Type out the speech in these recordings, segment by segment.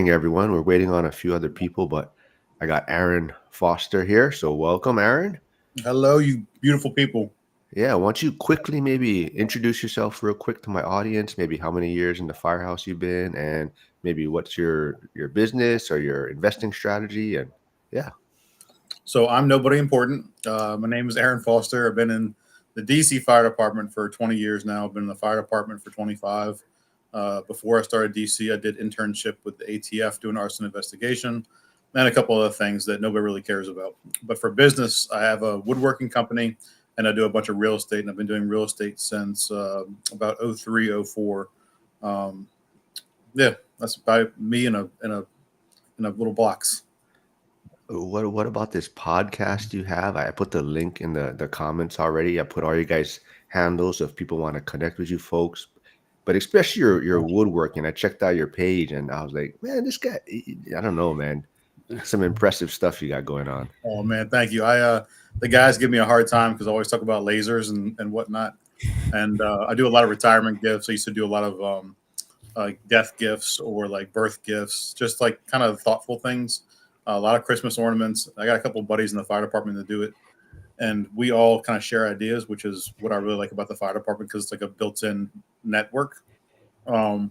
morning, everyone. We're waiting on a few other people, but I got Aaron Foster here. So welcome, Aaron. Hello, you beautiful people. Yeah, why don't you quickly maybe introduce yourself real quick to my audience, maybe how many years in the firehouse you've been, and maybe what's your business or your investing strategy, and yeah. So I'm nobody important. My name is Aaron Foster. I've been in the DC Fire Department for 20 years now. I've been in the fire department for 25. Before I started DC, I did internship with the ATF doing arson investigation and a couple other things that nobody really cares about. But for business, I have a woodworking company and I do a bunch of real estate. And I've been doing real estate since about 03, 04. Um, yeah, that's about me in a little box. What about this podcast you have? I put the link in the comments already. I put all you guys' handles if people want to connect with you folks. But especially your woodworking. I checked out your page and I was like, man, this guy, I don't know, man. Some impressive stuff you got going on. Oh man, thank you. The guys give me a hard time because I always talk about lasers and whatnot, and I do a lot of retirement gifts. I used to do a lot of like death gifts or like birth gifts, just like kind of thoughtful things. A lot of Christmas ornaments. I got a couple of buddies in the fire department that do it, and we all kind of share ideas, which is what I really like about the fire department because it's like a built-in network. Um,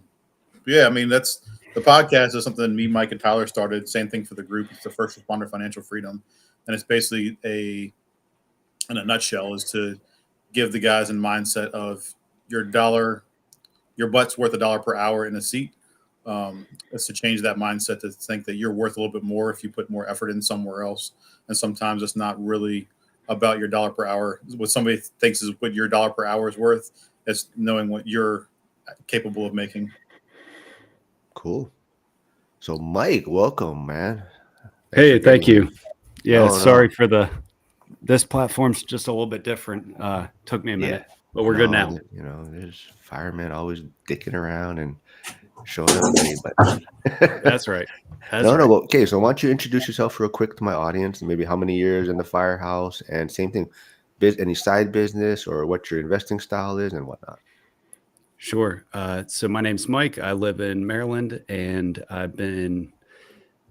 yeah, I mean that's the podcast is something me, Mike, and Tyler started. Same thing for the group. It's the First Responder Financial Freedom, and it's basically in a nutshell, is to give the guys in mindset of your butt's worth $1 per hour in a seat. It's to change that mindset to think that you're worth a little bit more if you put more effort in somewhere else. And sometimes it's not really about your dollar per hour. What somebody thinks is what your dollar per hour is worth. It's knowing what you're capable of making. Cool. So Mike, welcome, man. Thanks for Hey, getting thank here. you. Yeah, No, sorry no. for this platform's just a little bit different. Took me a minute, but we're good now. There's firemen always dicking around and showing up late, but That's right. no, no. But, okay, so why don't you introduce yourself real quick to my audience, and maybe how many years in the firehouse, and same thing, any side business or what your investing style is and whatnot. Sure. So my name's Mike. I live in Maryland, and I've been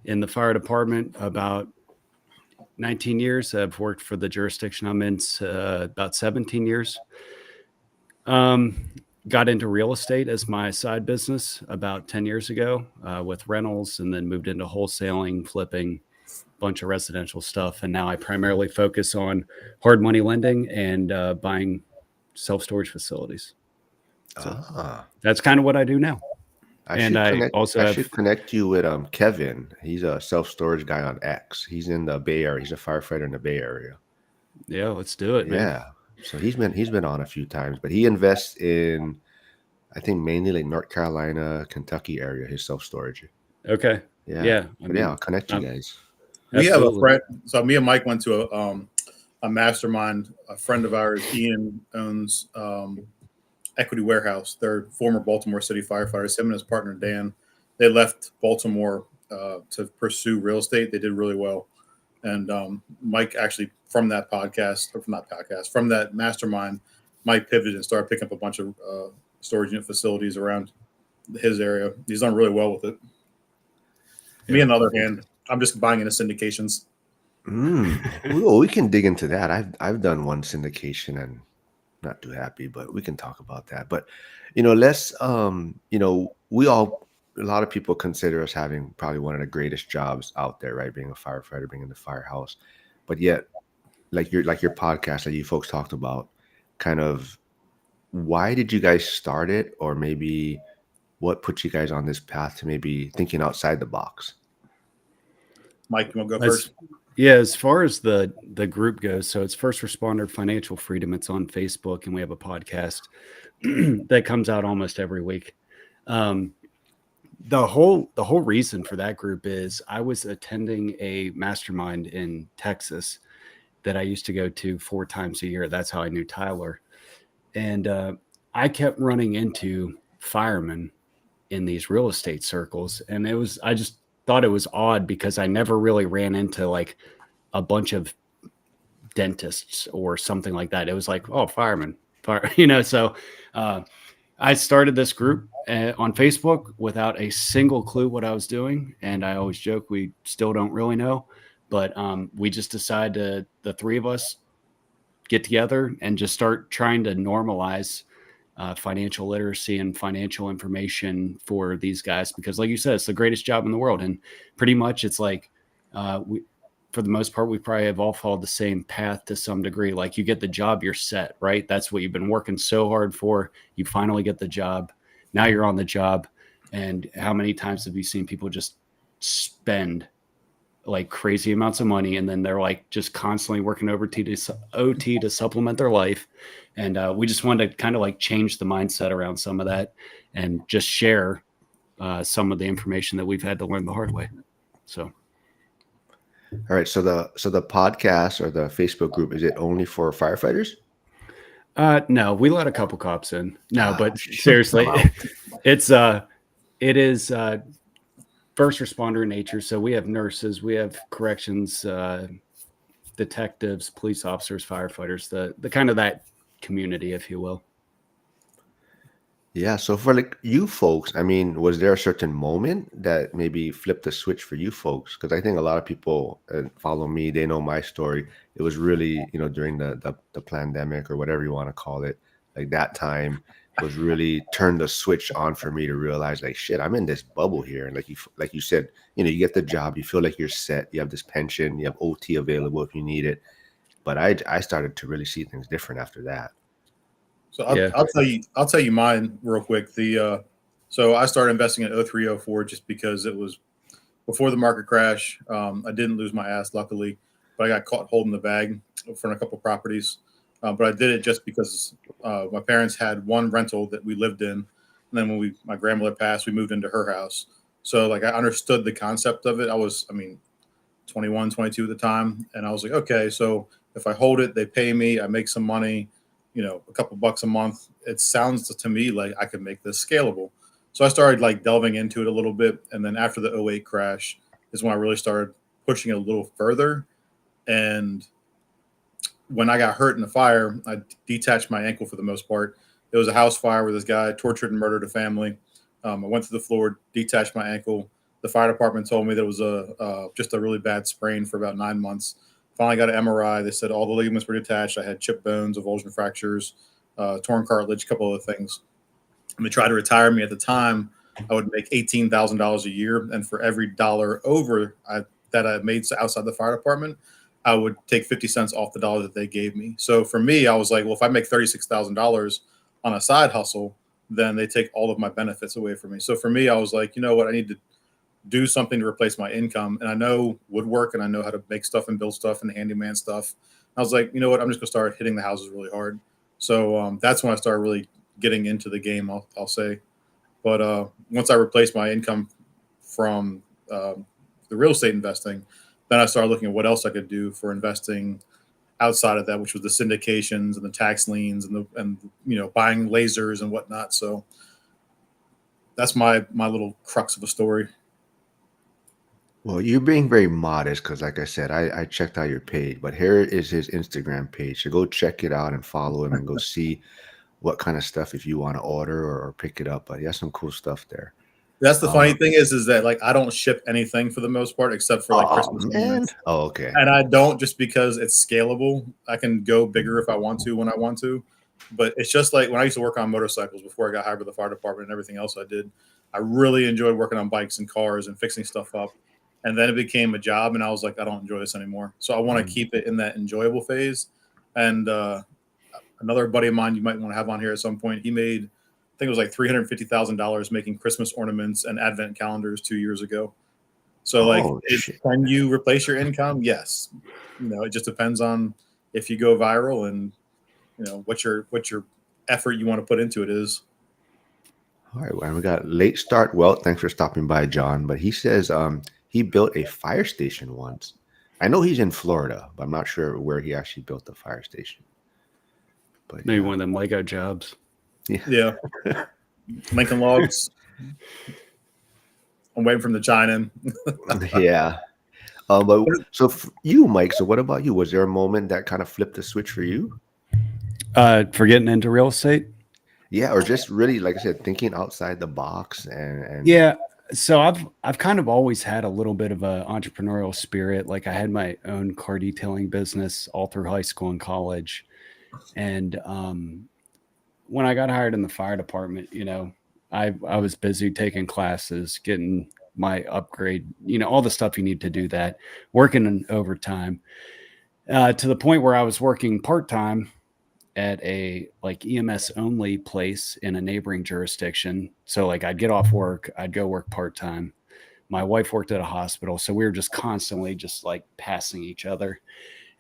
in the fire department about 19 years. I've worked for the jurisdiction I'm in about 17 years. Got into real estate as my side business about 10 years ago with rentals, and then moved into wholesaling, flipping, a bunch of residential stuff. And now I primarily focus on hard money lending and buying self-storage facilities. So that's kind of what I do now. I should connect you with Kevin. He's a self-storage guy on X. He's in the Bay Area. He's a firefighter in the Bay Area. Yeah, let's do it, man. Yeah. So he's been on a few times, but he invests in, I think, mainly like North Carolina, Kentucky area, his self-storage. Okay. Yeah. I'll connect you guys. We have a friend. So me and Mike went to a mastermind. A friend of ours, Ian, owns Equity Warehouse. They're former Baltimore City firefighters. Him and his partner Dan, they left Baltimore to pursue real estate. They did really well. And Mike actually from that mastermind, Mike pivoted and started picking up a bunch of storage unit facilities around his area. He's done really well with it. Me, on the other hand, I'm just buying into syndications. Well, we can dig into that. I've done one syndication and not too happy, but we can talk about that. But let's a lot of people consider us having probably one of the greatest jobs out there, right? Being a firefighter, being in the firehouse, but yet, like your podcast that you folks talked about, kind of why did you guys start it, or maybe what put you guys on this path to maybe thinking outside the box? Mike, you want to go first? Yeah, as far as the group goes, so it's First Responder Financial Freedom. It's on Facebook, and we have a podcast that comes out almost every week. The whole reason for that group is I was attending a mastermind in Texas that I used to go to 4 times a year. That's how I knew Tyler. And I kept running into firemen in these real estate circles. And I just thought it was odd because I never really ran into like a bunch of dentists or something like that. It was like, oh, firemen, so I started this group on Facebook without a single clue what I was doing, and I always joke we still don't really know, but we just decided the three of us get together and just start trying to normalize financial literacy and financial information for these guys, because like you said, it's the greatest job in the world, and pretty much it's like we, for the most part, we probably have all followed the same path to some degree. Like you get the job, you're set, right? That's what you've been working so hard for. You finally get the job. Now you're on the job. And how many times have you seen people just spend like crazy amounts of money, and then they're like just constantly working OT to supplement their life? And we just wanted to kind of like change the mindset around some of that and just share some of the information that we've had to learn the hard way. So. All right. So the podcast or the Facebook group, is it only for firefighters? No, we let a couple cops in. No, but seriously, it is first responder in nature. So we have nurses, we have corrections, detectives, police officers, firefighters, the kind of that community, if you will. Yeah. So for like you folks, I mean, was there a certain moment that maybe flipped the switch for you folks? Because I think a lot of people follow me, they know my story. It was really, during the pandemic or whatever you want to call it, like that time was really turned the switch on for me to realize like, shit, I'm in this bubble here. And like you said, you get the job, you feel like you're set, you have this pension, you have OT available if you need it. But I started to really see things different after that. So I'll tell you mine real quick. So I started investing in 0304 just because it was before the market crash. I didn't lose my ass, luckily, but I got caught holding the bag for a couple properties. But I did it just because my parents had one rental that we lived in, and then when my grandmother passed, we moved into her house. So like I understood the concept of it. I was, 21, 22 at the time, and I was like, okay, so if I hold it, they pay me, I make some money, a couple bucks a month. It sounds to me like I could make this scalable. So I started like delving into it a little bit. And then after the '08 crash is when I really started pushing it a little further. And when I got hurt in the fire, I detached my ankle for the most part. It was a house fire where this guy tortured and murdered a family. I went to the floor, detached my ankle. The fire department told me that it was just a really bad sprain for about 9 months. Finally got an MRI. They said all the ligaments were detached. I had chipped bones, avulsion fractures, torn cartilage, a couple of things. And they tried to retire me at the time. I would make $18,000 a year. And for every dollar over that I made outside the fire department, I would take 50 cents off the dollar that they gave me. So for me, I was like, well, if I make $36,000 on a side hustle, then they take all of my benefits away from me. So for me, I was like, you know what? I need to do something to replace my income. And I know woodwork and I know how to make stuff and build stuff and handyman stuff. I was like, you know what? I'm just gonna start hitting the houses really hard. So that's when I started really getting into the game, I'll say. But once I replaced my income from the real estate investing, then I started looking at what else I could do for investing outside of that, which was the syndications and the tax liens and buying lasers and whatnot. So that's my little crux of a story. Well, you're being very modest because, like I said, I checked out your page, but here is his Instagram page. So go check it out and follow him and go see what kind of stuff if you want to order or pick it up. But he has some cool stuff there. That's the funny thing is that like I don't ship anything for the most part except for like Christmas ornaments. Oh, okay. And I don't just because it's scalable. I can go bigger if I want to when I want to. But it's just like when I used to work on motorcycles before I got hired by the fire department and everything else I did. I really enjoyed working on bikes and cars and fixing stuff up. And then it became a job, and I was like, I don't enjoy this anymore. So I want to keep it in that enjoyable phase. And another buddy of mine you might want to have on here at some point, he made, I think it was like $350,000 making Christmas ornaments and advent calendars 2 years ago. So can you replace your income? Yes. It just depends on if you go viral and what your effort you want to put into it is. All right, well, we got Late Start Wealth. Thanks for stopping by, John. But he says he built a fire station once. I know he's in Florida, but I'm not sure where he actually built the fire station. But maybe one of them Lego jobs. Yeah. Lincoln Logs. I'm waiting for him to chime in. Yeah. But so you, Mike, so what about you? Was there a moment that kind of flipped the switch for you? For getting into real estate? Yeah, or just really, like I said, thinking outside the box and Yeah. So I've kind of always had a little bit of a entrepreneurial spirit. Like I had my own car detailing business all through high school and college. And when I got hired in the fire department, I was busy taking classes, getting my upgrade, all the stuff you need to do that, working in overtime, to the point where I was working part-time at a like EMS only place in a neighboring jurisdiction. So like I'd get off work, I'd go work part-time. My wife worked at a hospital, so we were just constantly just like passing each other.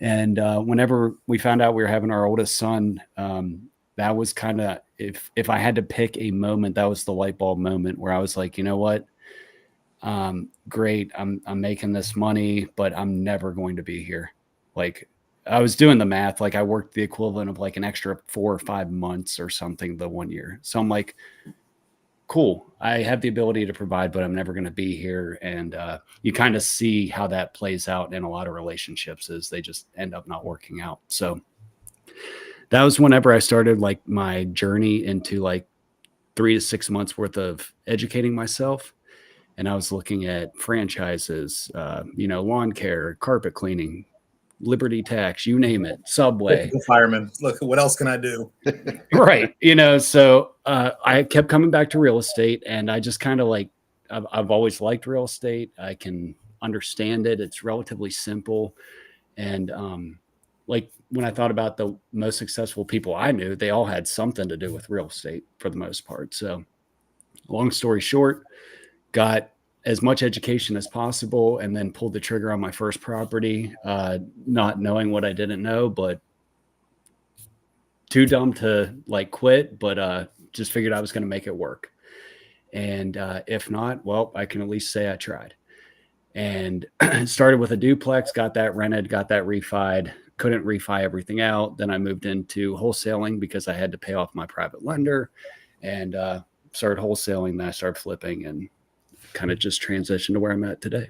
And whenever we found out we were having our oldest son, that was kind of, if I had to pick a moment, that was the light bulb moment where I was like, you know what? Great, I'm making this money, but I'm never going to be here. Like I was doing the math, like I worked the equivalent of like an extra 4 or 5 months or something the one year. So I'm like, cool, I have the ability to provide, but I'm never going to be here. And you kind of see how that plays out in a lot of relationships, is they just end up not working out. So that was whenever I started like my journey into like 3 to 6 months worth of educating myself. And I was looking at franchises, lawn care, carpet cleaning, Liberty Tax, you name it, Subway. The fireman. Look, what else can I do? Right. So I kept coming back to real estate, and I just kind of like, I've always liked real estate. I can understand it. It's relatively simple. And like when I thought about the most successful people I knew, they all had something to do with real estate for the most part. So long story short, got as much education as possible and then pulled the trigger on my first property, not knowing what I didn't know, but too dumb to like quit, but just figured I was going to make it work. And if not, well, I can at least say I tried. And started with a duplex, got that rented, got that refied, couldn't refi everything out. Then I moved into wholesaling because I had to pay off my private lender, and started wholesaling. Then I started flipping and kind of just transitioned to where I'm at today.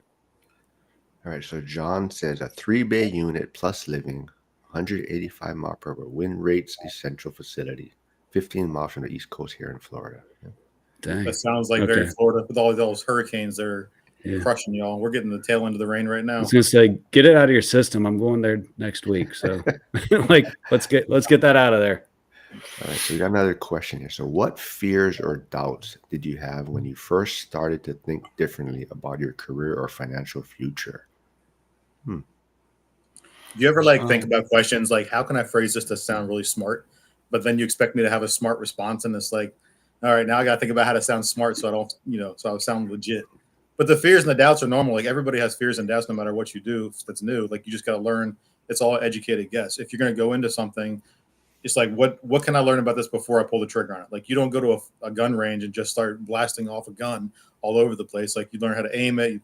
All right, so John says a 3-bay unit plus living, 185 mile per hour, wind rates, essential facility, 15 miles from the East Coast here in Florida. Yeah. Dang. That sounds like very Florida with all those hurricanes. They're crushing y'all. We're getting the tail end of the rain right now. I was gonna say, get it out of your system. I'm going there next week, so like let's get that out of there. All right, so we got another question here. So what fears or doubts did you have when you first started to think differently about your career or financial future? Do you ever like think about questions like, how can I phrase this to sound really smart? But then you expect me to have a smart response, and it's like, all right, now I got to think about how to sound smart so I don't, so I sound legit. But the fears and the doubts are normal. Like everybody has fears and doubts no matter what you do that's new. Like you just got to learn. It's all educated guess. If you're going to go into something, it's like, what can I learn about this before I pull the trigger on it? Like you don't go to a gun range and just start blasting off a gun all over the place. Like you learn how to aim it. You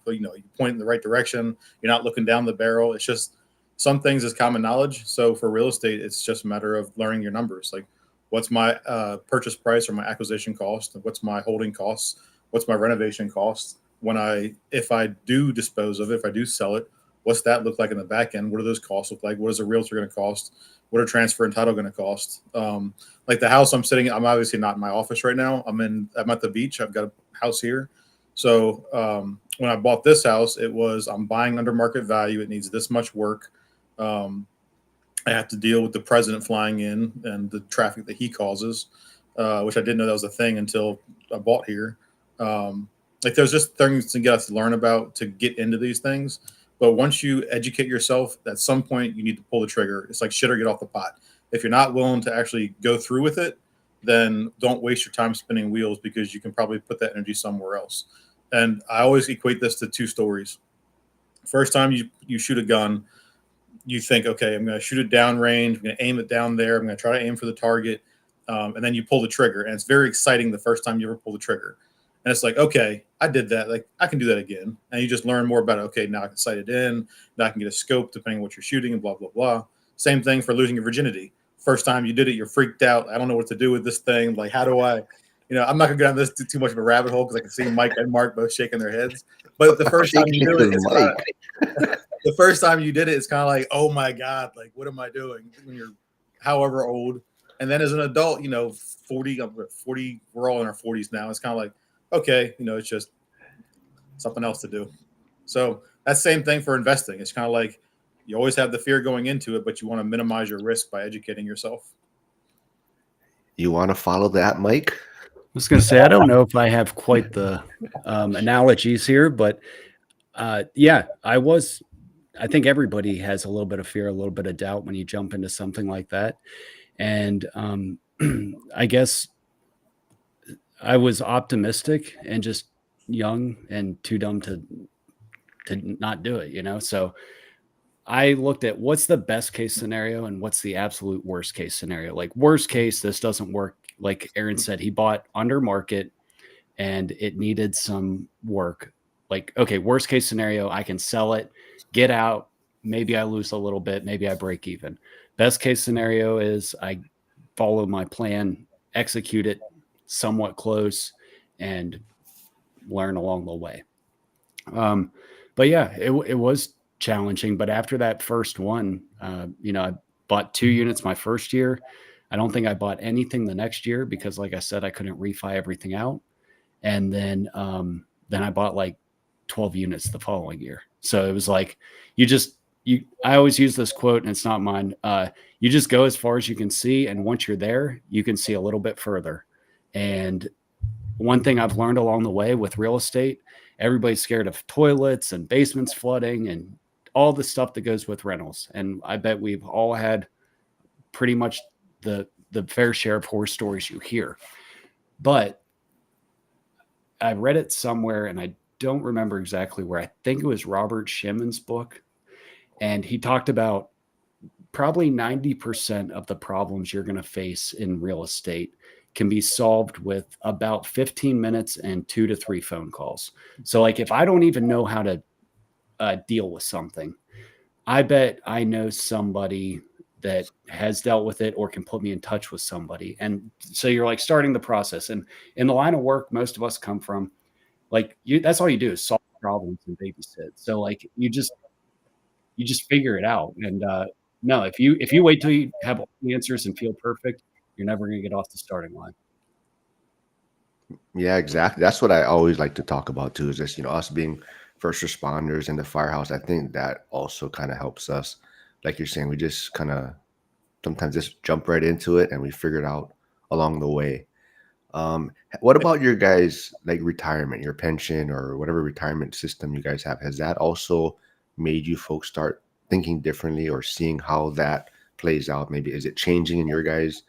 point in the right direction. You're not looking down the barrel. It's just some things is common knowledge. So for real estate, it's just a matter of learning your numbers. Like what's my purchase price or my acquisition cost? What's my holding costs? What's my renovation cost? If I do dispose of it, if I do sell it, what's that look like in the back end? What do those costs look like? What is a realtor going to cost? What are transfer and title going to cost? Like the house I'm sitting in, I'm obviously not in my office right now. I'm at the beach. I've got a house here. So when I bought this house, I'm buying under market value. It needs this much work. I have to deal with the president flying in and the traffic that he causes, which I didn't know that was a thing until I bought here. Like there's just things to get us to learn about to get into these things. But once you educate yourself, at some point you need to pull the trigger. It's like shit or get off the pot. If you're not willing to actually go through with it, then don't waste your time spinning wheels because you can probably put that energy somewhere else. And I always equate this to two stories. First time you shoot a gun, you think, okay, I'm going to shoot it downrange. I'm going to aim it down there. I'm going to try to aim for the target. And then you pull the trigger. And it's very exciting the first time you ever pull the trigger. And it's like, okay, I did that. Like, I can do that again. And you just learn more about it. Okay, now I can sight it in. Now I can get a scope depending on what you're shooting and blah, blah, blah. Same thing for losing your virginity. First time you did it, you're freaked out. I don't know what to do with this thing. Like, how do I, I'm not going to go down this too much of a rabbit hole because I can see Mike and Mark both shaking their heads. But the first time you do it, the first time you did it, it's kind of like, oh my God, like, what am I doing when you're however old? And then as an adult, 40, we're all in our 40s now. It's kind of like, okay, it's just something else to do. So that's the same thing for investing. It's kind of like you always have the fear going into it, but you want to minimize your risk by educating yourself. You want to follow that, Mike? I was going to say, I don't know if I have quite the analogies here, but yeah, I think everybody has a little bit of fear, a little bit of doubt when you jump into something like that. And I guess I was optimistic and just young and too dumb to not do it. So I looked at what's the best case scenario and what's the absolute worst case scenario. Like, worst case, this doesn't work. Like Aaron said, he bought under market and it needed some work. Like, okay, worst case scenario, I can sell it, get out. Maybe I lose a little bit. Maybe I break even. Best case scenario is I follow my plan, execute it somewhat close, and learn along the way. But yeah, it was challenging. But after that first one, I bought 2 units my first year. I don't think I bought anything the next year because, like I said, I couldn't refi everything out. And then I bought like 12 units the following year. So it was like, I always use this quote, and it's not mine. You just go as far as you can see. And once you're there, you can see a little bit further. And one thing I've learned along the way with real estate, everybody's scared of toilets and basements flooding and all the stuff that goes with rentals. And I bet we've all had pretty much the fair share of horror stories you hear. But I read it somewhere, and I don't remember exactly where. I think it was Robert Shemin's book. And he talked about probably 90% of the problems you're going to face in real estate can be solved with about 15 minutes and 2 to 3 phone calls. So like, if I don't even know how to deal with something, I bet I know somebody that has dealt with it or can put me in touch with somebody. And so you're like starting the process. And in the line of work most of us come from, like, that's all you do is solve problems and babysit. So like, you just figure it out. And no, if you wait till you have all the answers and feel perfect, you're never going to get off the starting line. Yeah, exactly. That's what I always like to talk about too, is just, us being first responders in the firehouse. I think that also kind of helps us. Like you're saying, we just kind of sometimes just jump right into it and we figure it out along the way. What about your guys' like retirement, your pension or whatever retirement system you guys have? Has that also made you folks start thinking differently or seeing how that plays out? Maybe is it changing in your guys'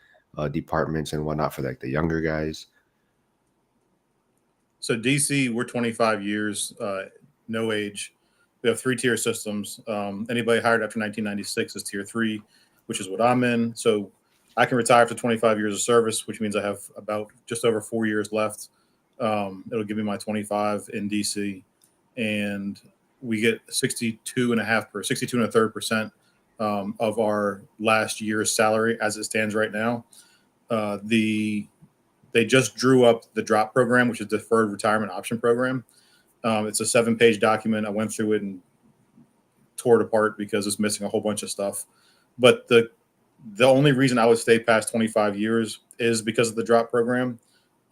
departments and whatnot for like the younger guys? So DC, we're 25 years, no age. We have 3-tier systems. Anybody hired after 1996 is tier 3, which is what I'm in. So I can retire after 25 years of service, which means I have about just over 4 years left. It'll give me my 25 in DC, and we get 62 and a third percent of our last year's salary as it stands right now. They just drew up the DROP program, which is Deferred Retirement Option Program. It's a 7-page document. I went through it and tore it apart because it's missing a whole bunch of stuff. But the only reason I would stay past 25 years is because of the DROP program.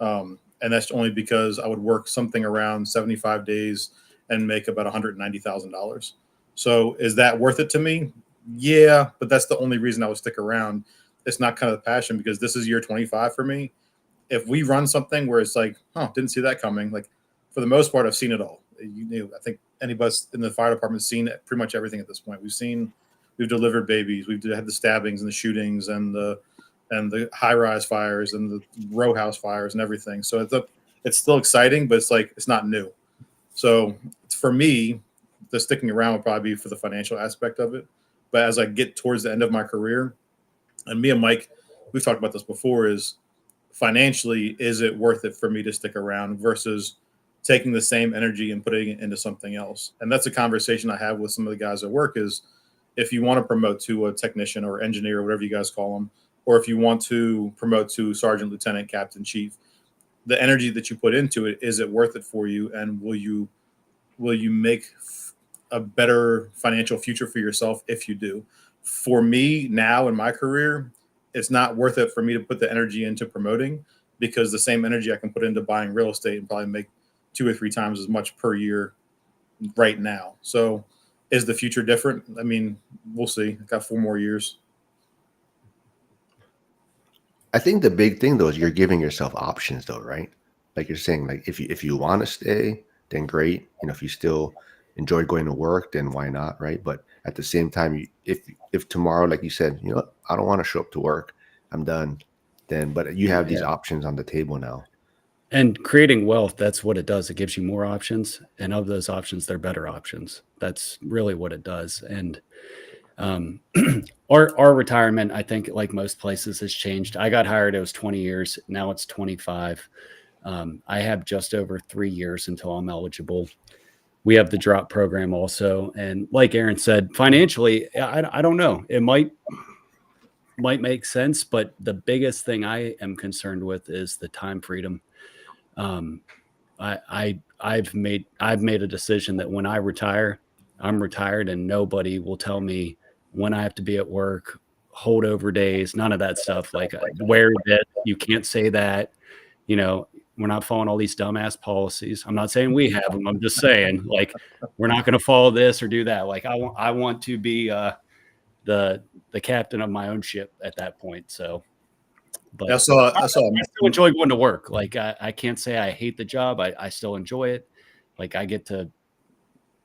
And that's only because I would work something around 75 days and make about $190,000. So is that worth it to me? Yeah, but that's the only reason I would stick around. It's not kind of the passion, because this is year 25 for me. If we run something where it's like, didn't see that coming. Like, for the most part, I've seen it all. I think any of us in the fire department has seen pretty much everything at this point. We've delivered babies. We've had the stabbings and the shootings and the high-rise fires and the row house fires and everything. So it's still exciting, but it's not new. So for me, the sticking around would probably be for the financial aspect of it. But as I get towards the end of my career, and me and Mike, we've talked about this before, is financially, is it worth it for me to stick around versus taking the same energy and putting it into something else? And that's a conversation I have with some of the guys at work, is if you want to promote to a technician or engineer, or whatever you guys call them, or if you want to promote to sergeant, lieutenant, captain, chief, the energy that you put into it, is it worth it for you? And will you make a better financial future for yourself if you do? For me now in my career, it's not worth it for me to put the energy into promoting, because the same energy I can put into buying real estate and probably make 2 or 3 times as much per year right now. So is the future different? I mean, we'll see. I got 4 more years. I think the big thing though is you're giving yourself options though, right? Like you're saying, like if you want to stay, then great. You know, if you still enjoy going to work, then why not, right? But at the same time, if tomorrow, like you said, you know, I don't want to show up to work, I'm done. Then, but you have these Yeah. options on the table now. And creating wealth, that's what it does. It gives you more options. And of those options, they're better options. That's really what it does. And um, our retirement, I think, like most places, has changed. I got hired, it was 20 years. Now it's 25. I have just over 3 years until I'm eligible. We have the drop program also. And like Aaron said, financially, I don't know. It might make sense, but the biggest thing I am concerned with is the time freedom. Um, I've made a decision that when I retire, I'm retired, and nobody will tell me when I have to be at work, holdover days, none of that stuff. Like wear this, you can't say that. You know, we're not following all these dumbass policies. I'm not saying we have them. I'm just saying, like, we're not going to follow this or do that. Like, I want to be the captain of my own ship at that point. So, but I saw I still enjoy going to work. Like I can't say I hate the job. I still enjoy it. Like I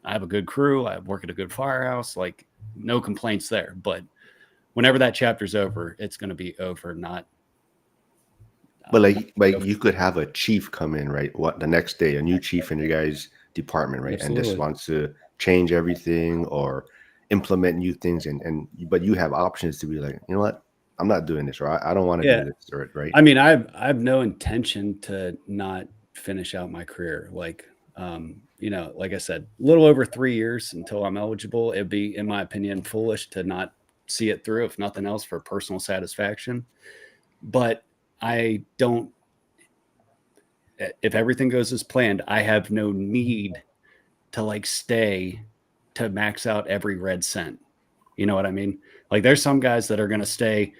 have a good crew. I work at a good firehouse. Like no complaints there. But whenever that chapter's over, it's going to be over. Not. But like you could have a chief come in, right? What the next day, a new chief in your guys' department, right? And just Absolutely. wants to change everything or implement new things, and but you have options to be like, you know what, I'm not doing this, or I don't want to Yeah. do this, or right? I mean, I've no intention to not finish out my career. Like, you know, like I said, a little over 3 years until I'm eligible. It'd be, in my opinion, foolish to not see it through, if nothing else, for personal satisfaction. But I don't. If everything goes as planned, I have no need to like stay to max out every red cent. You know what I mean? Like, there's some guys that are going to stay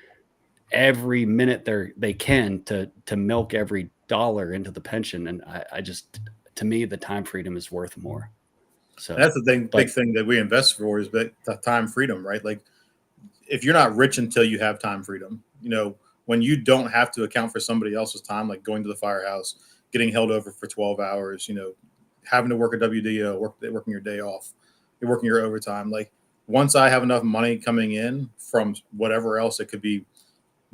every minute they can to milk every dollar into the pension, and I just, to me, the time freedom is worth more. So that's the thing, but big thing that we invest for is that the time freedom, right? Like if you're not rich until you have time freedom, you know, when you don't have to account for somebody else's time, like going to the firehouse, getting held over for 12 hours, you know, having to work a WDO, working your day off, you're working your overtime. Like once I have enough money coming in from whatever else, it could be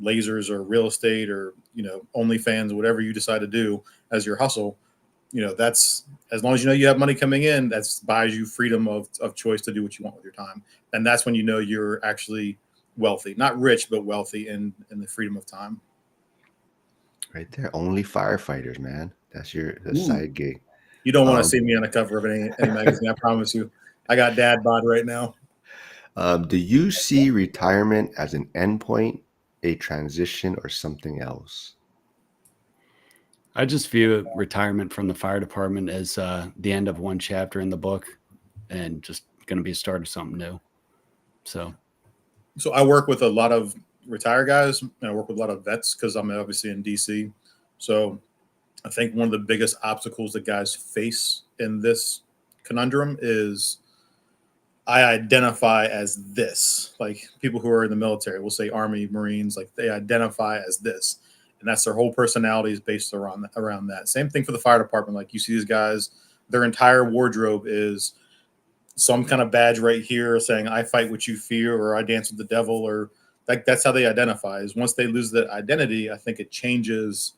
lasers or real estate or, you know, OnlyFans, whatever you decide to do as your hustle, you know, that's as long as you know you have money coming in, that's buys you freedom of choice to do what you want with your time. And that's when you know you're actually wealthy, not rich, but wealthy in the freedom of time. Right there, only firefighters, man. That's the Ooh. side gig. You don't want to Um, see me on the cover of any magazine. I promise you. I got dad bod right now. do you see retirement as an endpoint, a transition, or something else? I just view retirement from the fire department as the end of one chapter in the book, and just going to be a start of something new. So So I work with a lot of retired guys and I work with a lot of vets because I'm obviously in DC. So I think one of the biggest obstacles that guys face in this conundrum is I identify as this. Like people who are in the military, we'll say Army, Marines, like they identify as this. And that's their whole personality is based around that. Same thing for the fire department. Like you see these guys, their entire wardrobe is some kind of badge right here saying I fight what you fear or I dance with the devil or like that's how they identify. Is once they lose that identity, I think it changes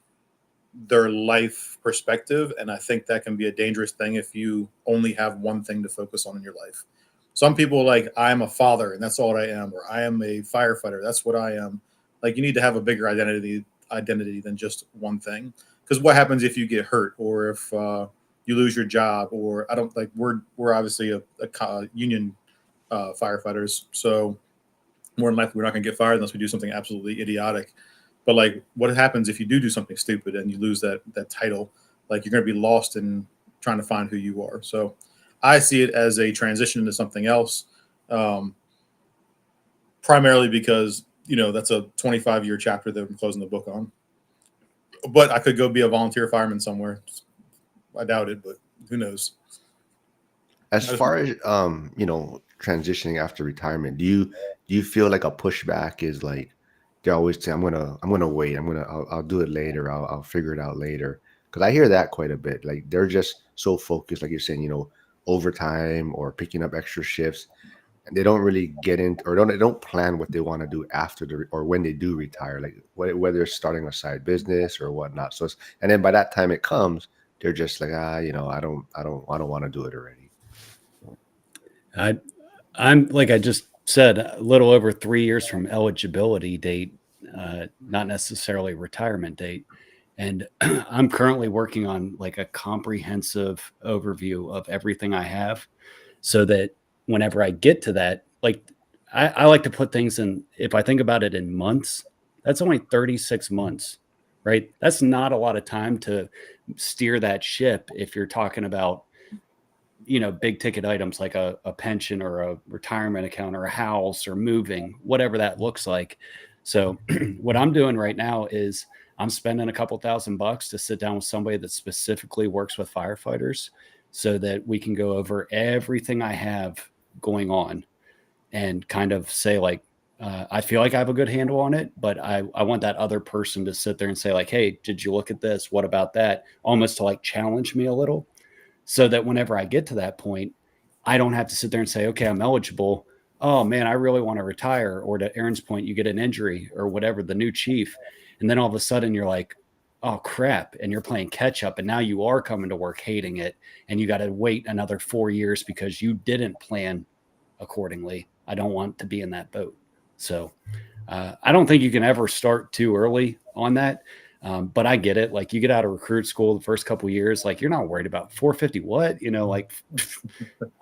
their life perspective. And I think that can be a dangerous thing if you only have one thing to focus on in your life. Some people like, I'm a father and that's all I am, or I am a firefighter. That's what I am. Like you need to have a bigger identity than just one thing. Because what happens if you get hurt or if you lose your job or I don't like we're obviously a union firefighters. So more than likely we're not going to get fired unless we do something absolutely idiotic. But like, what happens if you do something stupid and you lose that title? Like, you're going to be lost in trying to find who you are. So, I see it as a transition into something else, primarily because that's a 25-year chapter that I'm closing the book on. But I could go be a volunteer fireman somewhere. I doubt it, but who knows? As far as transitioning after retirement, do you feel like a pushback is like they always say I'm gonna wait, I'll do it later, I'll figure it out later, because I hear that quite a bit. Like they're just so focused, like you're saying, overtime or picking up extra shifts, and they don't really get into or they don't plan what they want to do after or when they do retire, like whether it's starting a side business or whatnot. So and then by that time it comes, they're just like I don't want to do it already. I I'm like I just said, a little over 3 years from eligibility date, not necessarily retirement date. And I'm currently working on like a comprehensive overview of everything I have so that whenever I get to that, like I like to put things in, if I think about it in months, that's only 36 months, right? That's not a lot of time to steer that ship if you're talking about big ticket items like a pension or a retirement account or a house or moving, whatever that looks like. So what I'm doing right now is I'm spending a couple $1,000 to sit down with somebody that specifically works with firefighters so that we can go over everything I have going on and kind of say like, I feel like I have a good handle on it, but I want that other person to sit there and say like, hey, did you look at this? What about that? Almost to like challenge me a little so that whenever I get to that point, I don't have to sit there and say, okay, I'm eligible. Oh man, I really want to retire. Or to Aaron's point, you get an injury or whatever, the new chief. And then all of a sudden you're like, oh crap. And you're playing catch up. And now you are coming to work hating it. And you got to wait another 4 years because you didn't plan accordingly. I don't want to be in that boat. So I don't think you can ever start too early on that. But I get it. Like you get out of recruit school the first couple years, like you're not worried about 450. What, like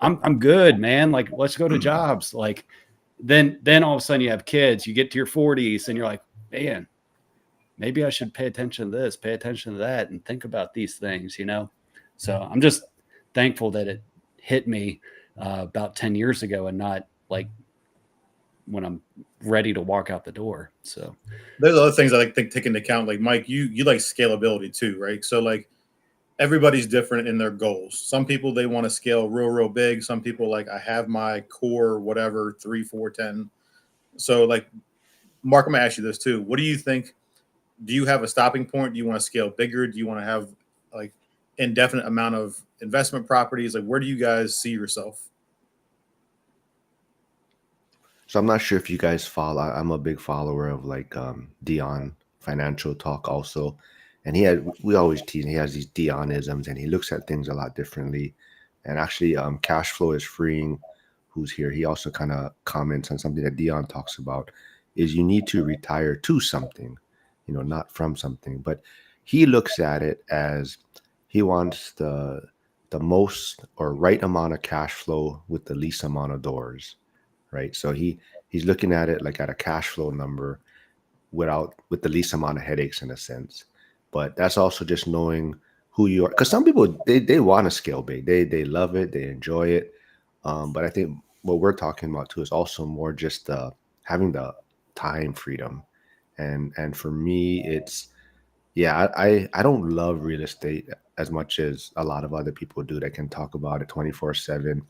I'm good, man. Like let's go to jobs. Like then all of a sudden you have kids, you get to your 40s and you're like, man, maybe I should pay attention to this, pay attention to that, and think about these things. So I'm just thankful that it hit me about 10 years ago and not like when I'm ready to walk out the door. So There's other things I like think take into account. Like Mike, you like scalability too, right? So like everybody's different in their goals. Some people they want to scale real big. Some people like I have my core whatever 3, 4, 10. So like Mark, I'm gonna ask you this too. What do you think? Do you have a stopping point? Do you want to scale bigger? Do you want to have like indefinite amount of investment properties? Like where do you guys see yourself? So I'm not sure if you guys follow. I'm a big follower of like Dion Financial Talk also, and we always tease. He has these Dionisms, and he looks at things a lot differently. And actually, cash flow is freeing. Who's here? He also kind of comments on something that Dion talks about: is you need to retire to something, not from something. But he looks at it as he wants the most or right amount of cash flow with the least amount of doors, right? So he's looking at it like at a cash flow number with the least amount of headaches in a sense. But that's also just knowing who you are. Because some people they want to scale big. They love it, they enjoy it. But I think what we're talking about too is also more just having the time freedom. And for me, it's yeah, I don't love real estate as much as a lot of other people do that can talk about it 24/7.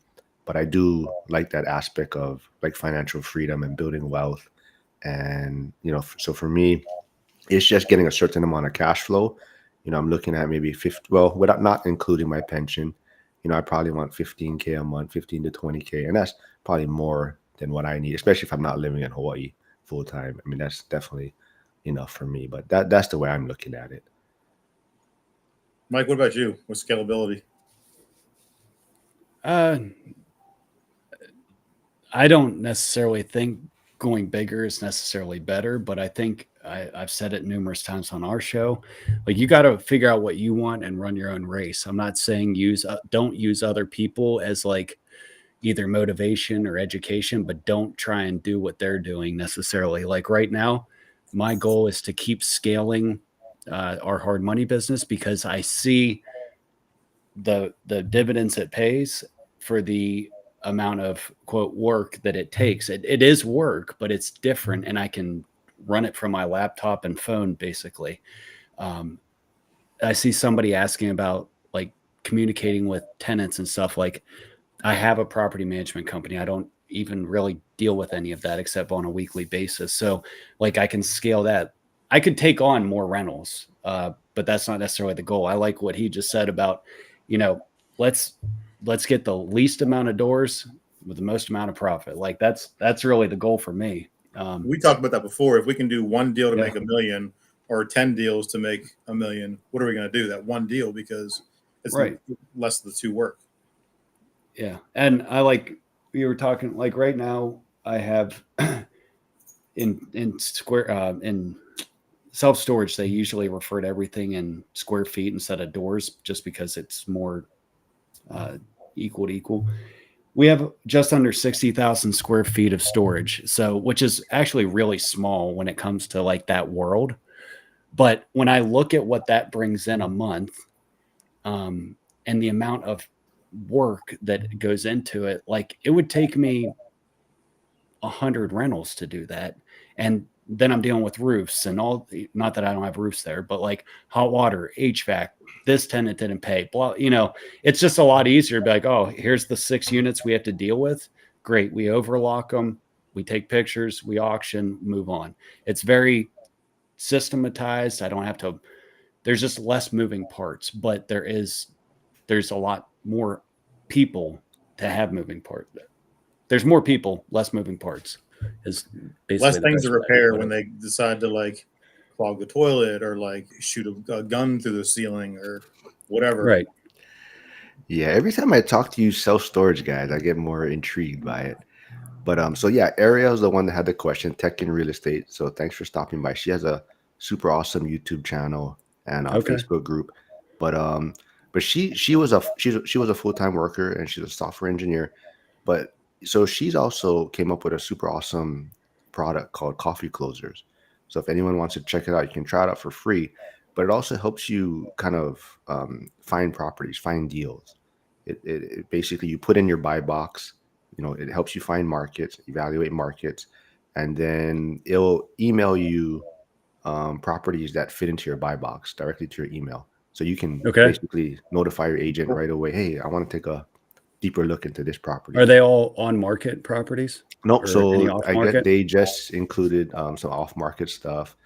But I do like that aspect of like financial freedom and building wealth. And, so for me, it's just getting a certain amount of cash flow. I'm looking at maybe 50, well, without not including my pension, I probably want 15K a month, 15 to 20K. And that's probably more than what I need, especially if I'm not living in Hawaii full time. I mean, that's definitely enough for me, but that's the way I'm looking at it. Mike, what about you? With scalability? uh, I don't necessarily think going bigger is necessarily better, but I think I've said it numerous times on our show. Like you got to figure out what you want and run your own race. I'm not saying don't use other people as like either motivation or education, but don't try and do what they're doing necessarily. Like right now, my goal is to keep scaling our hard money business because I see the dividends it pays for the amount of quote work that it takes. It is work, but it's different, and I can run it from my laptop and phone basically. I see somebody asking about like communicating with tenants and stuff. Like, I have a property management company. I don't even really deal with any of that except on a weekly basis. So like I can scale that. I could take on more rentals, but that's not necessarily the goal. I like what he just said about, you know, let's get the least amount of doors with the most amount of profit. Like that's really the goal for me. We talked about that before. If we can do one deal to Yeah. make $1 million or 10 deals to make $1 million, what are we going to do? That one deal, because it's Right. less of the two work. Yeah. And I like, we were talking like right now I have in self-storage, they usually refer to everything in square feet instead of doors, just because it's more equal to equal. We have just under 60,000 square feet of storage. So, which is actually really small when it comes to like that world. But when I look at what that brings in a month, and the amount of work that goes into it, like it would take me 100 rentals to do that. And then I'm dealing with roofs and all, not that I don't have roofs there, but like hot water, HVAC, this tenant didn't pay, blah, it's just a lot easier to be like, oh, here's the 6 units we have to deal with. Great. We overlock them. We take pictures, we auction, move on. It's very systematized. I don't have to, there's just less moving parts, but there's a lot more people to have moving parts. There's more people, less moving parts. Is basically Less the things best to way I can repair put when it. they decide to like clog the toilet or like shoot a gun through the ceiling or whatever. Right. Yeah, every time I talk to you self-storage guys, I get more intrigued by it. But so yeah, Ariel's the one that had the question, tech and real estate. So thanks for stopping by. She has a super awesome YouTube channel and a Okay. Facebook group. But she was a full-time worker and she's a software engineer. But so she's also came up with a super awesome product called Coffee Closers. So if anyone wants to check it out, you can try it out for free. But it also helps you kind of find properties, find deals. It basically you put in your buy box. It helps you find markets, evaluate markets, and then it'll email you properties that fit into your buy box directly to your email. So you can Okay. basically notify your agent right away. Hey, I want to take a deeper look into this property. Are they all on market properties Nope. or any So off I get market? they just included some off-market stuff,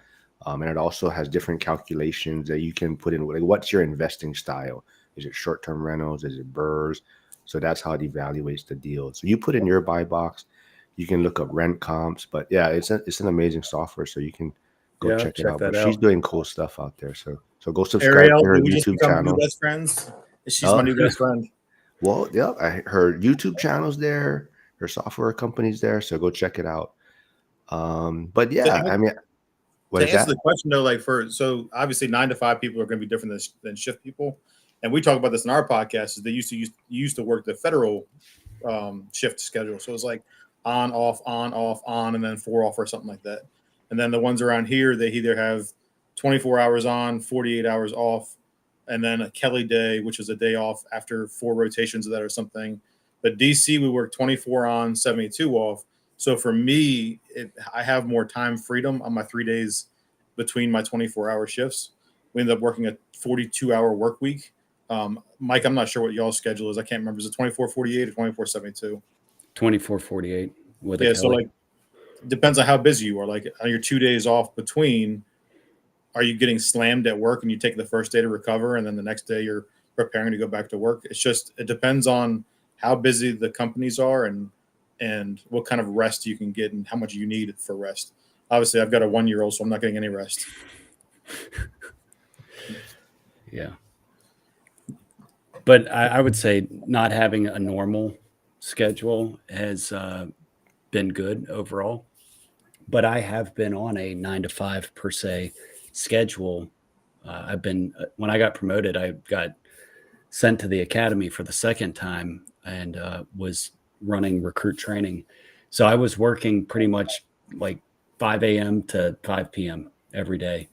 and it also has different calculations that you can put in. Like, what's your investing style? Is it short-term rentals? Is it BRRRRs? So that's how it evaluates the deal. So you put in your buy box. You can look up rent comps, but yeah, it's an amazing software. So you can go Yeah, check it check out. But that she's out. doing cool stuff out there. So go subscribe Ariel, to her did we just YouTube become new channel. best friends? She's my Oh, new best friend. well, yeah, her YouTube channel's there. Her software company's there. So go check it out. But To, yeah, I mean, what to is answer that? the question though, so obviously 9 to 5 people are going to be different than shift people, and we talk about this in our podcast. Is they used to work the federal shift schedule, so it's like on off on, and then 4 off or something like that. And then the ones around here, they either have 24 hours on, 48 hours off, and then a Kelly day, which is a day off after 4 rotations of that or something. But DC, we work 24 on, 72 off. So for me, I have more time freedom on my 3 days between my 24-hour shifts. We end up working a 42-hour work week. Mike, I'm not sure what y'all's schedule is. I can't remember. Is it 24/48 or 24/72? 24/48 with a Yeah, so Kelly. like depends on how busy you are. Like on your 2 days off between, are you getting slammed at work and you take the first day to recover and then the next day you're preparing to go back to work? It depends on how busy the companies are and what kind of rest you can get and how much you need for rest. Obviously, I've got a 1-year-old, so I'm not getting any rest. Yeah. But I would say not having a normal schedule has been good overall. But I have been on a 9 to 5 per se schedule. I've been, when I got promoted, I got sent to the academy for the second time and was running recruit training. So I was working pretty much like 5 a.m. to 5 p.m. every day.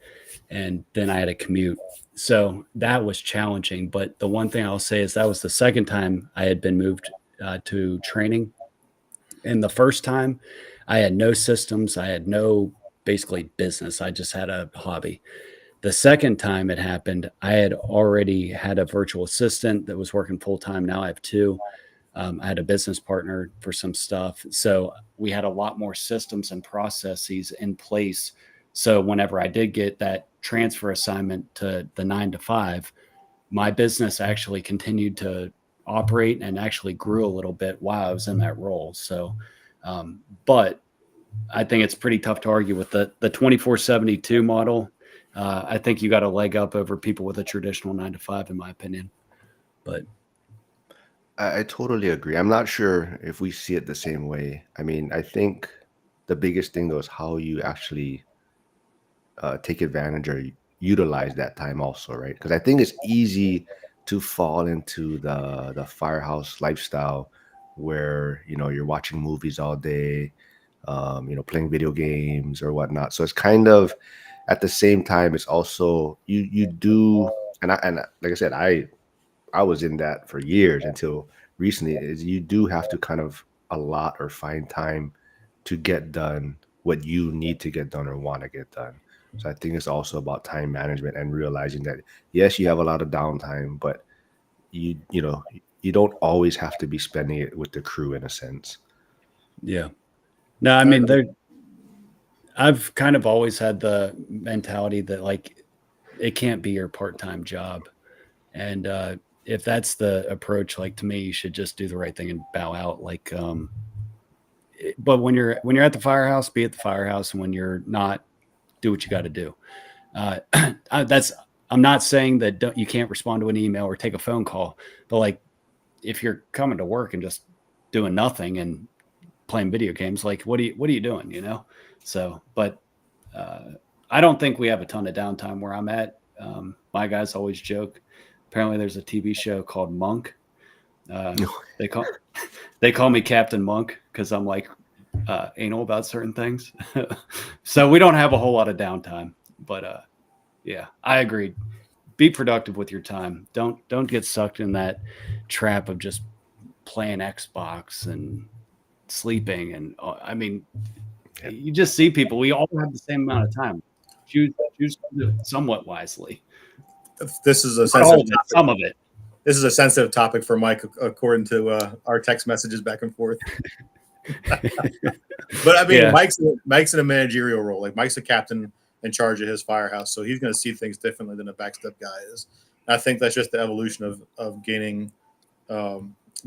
And then I had a commute. So that was challenging. But the one thing I'll say is that was the second time I had been moved to training. And the first time, I had no systems. I had no basically business. I just had a hobby. The second time it happened, I had already had a virtual assistant that was working full time. Now I have two. I had a business partner for some stuff. So we had a lot more systems and processes in place. So whenever I did get that transfer assignment to the 9 to 5, my business actually continued to operate and actually grew a little bit while I was in that role. So, but I think it's pretty tough to argue with the 24/72 model. I think you got a leg up over people with a traditional 9 to 5, in my opinion. But I totally agree. I'm not sure if we see it the same way. I mean, I think the biggest thing though is how you actually take advantage or utilize that time also, right? Because I think it's easy to fall into the firehouse lifestyle where you're watching movies all day, playing video games or whatnot. So it's kind of at the same time, it's also you do, and like I said, I was in that for years until recently. Is you do have to kind of allot or find time to get done what you need to get done or want to get done. So I think it's also about time management and realizing that yes, you have a lot of downtime, but you don't always have to be spending it with the crew in a sense. yeah, no, I mean, I've kind of always had the mentality that like it can't be your part-time job. And if that's the approach, like to me, you should just do the right thing and bow out. Like, but when you're at the firehouse, be at the firehouse, and when you're not, do what you got to do. Uh, that's I'm not saying that you can't respond to an email or take a phone call, but like if you're coming to work and just doing nothing and playing video games, like what are you doing? So, but I don't think we have a ton of downtime where I'm at. My guys always joke. Apparently, there's a TV show called Monk. They call me Captain Monk because I'm like anal about certain things. So we don't have a whole lot of downtime. But yeah, I agree. Be productive with your time. Don't get sucked in that trap of just playing Xbox and sleeping. And I mean, you just see people. We all have the same amount of time. Choose somewhat wisely. This is a Some sensitive of it. This is a sensitive topic for Mike, according to our text messages back and forth. But I mean, Yeah. Mike's in a managerial role. Like Mike's a captain in charge of his firehouse, so he's going to see things differently than a backstep guy is. And I think that's just the evolution of gaining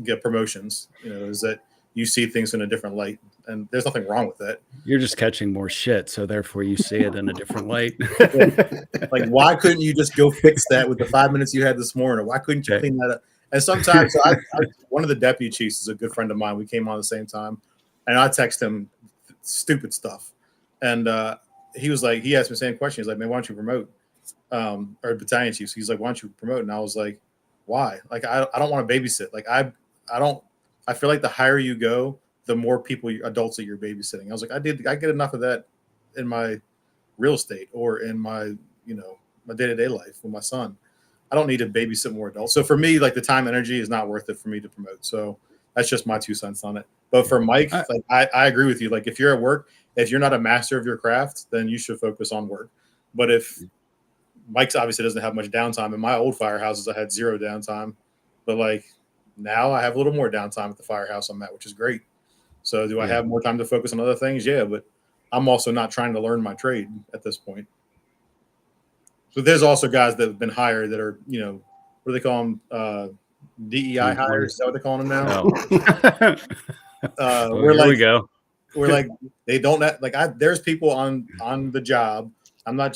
get promotions. Is that you see things in a different light, and there's nothing wrong with that. You're just catching more shit, so therefore you see it in a different light. Like, why couldn't you just go fix that with the 5 minutes you had this morning? Or why couldn't you clean that up? And sometimes, one of the deputy chiefs is a good friend of mine. We came on at the same time, and I text him stupid stuff, and he was like, he asked me the same question. He's like, man, why don't you promote? Or battalion chiefs. He's like, why don't you promote? And I was like, why? Like, I don't want to babysit. Like, I feel like the higher you go, the more adults that you're babysitting. I was like, I get enough of that in my real estate or in my, my day-to-day life with my son. I don't need to babysit more adults. So for me, like the time energy is not worth it for me to promote. So that's just my 2 cents on it. But for Mike, I agree with you. Like if you're at work, if you're not a master of your craft, then you should focus on work. But if Mike's obviously doesn't have much downtime. In my old firehouses, I had zero downtime. But like now I have a little more downtime at the firehouse I'm at, which is great. So do I have more time to focus on other things? Yeah, but I'm also not trying to learn my trade at this point. So there's also guys that have been hired that are, what do they call them? DEI hires? Is that what they're calling them now? Here we go. We're like, they don't there's people on the job. I'm not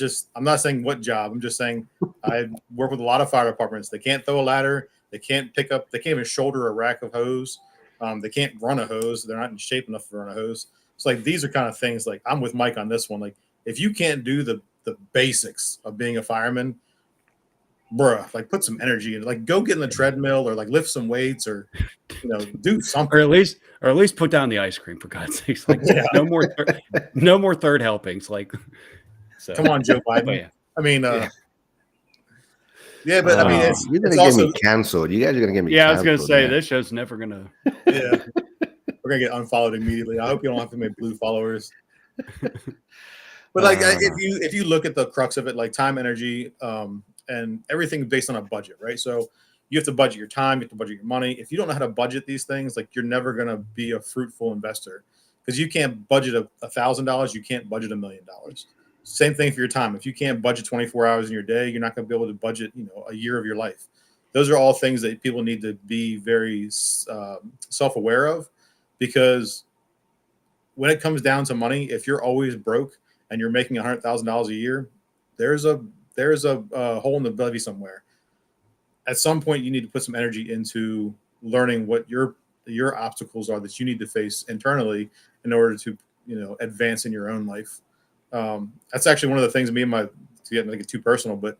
saying what job. I'm just saying I work with a lot of fire departments. They can't throw a ladder. They can't even shoulder a rack of hose. They can't run a hose. They're not in shape enough to run a hose. It's like, these are kind of things like I'm with Mike on this one. Like if you can't do the basics of being a fireman, bruh, like put some energy in, like go get in the treadmill or like lift some weights or, do something. Or at least put down the ice cream, for God's sakes. Like no more third helpings. Like, so come on, Joe Biden. I mean, Yeah, but I mean, You're it's gonna get also me canceled. You guys are gonna get me Yeah, I was canceled. gonna say man. this show's never gonna. yeah, we're gonna get unfollowed immediately. I hope you don't have to make blue followers. But like, if you look at the crux of it, like time, energy, and everything based on a budget, right? So you have to budget your time, you have to budget your money. If you don't know how to budget these things, like you're never gonna be a fruitful investor because you can't budget $1,000, you can't budget $1,000,000. Same thing for your time. If you can't budget 24 hours in your day, you're not gonna be able to budget, a year of your life. Those are all things that people need to be very self-aware of, because when it comes down to money, if you're always broke and you're making $100,000 a year, there's a hole in the levee somewhere. At some point, you need to put some energy into learning what your obstacles are that you need to face internally in order to advance in your own life. That's actually one of the things me and to get make it too personal, but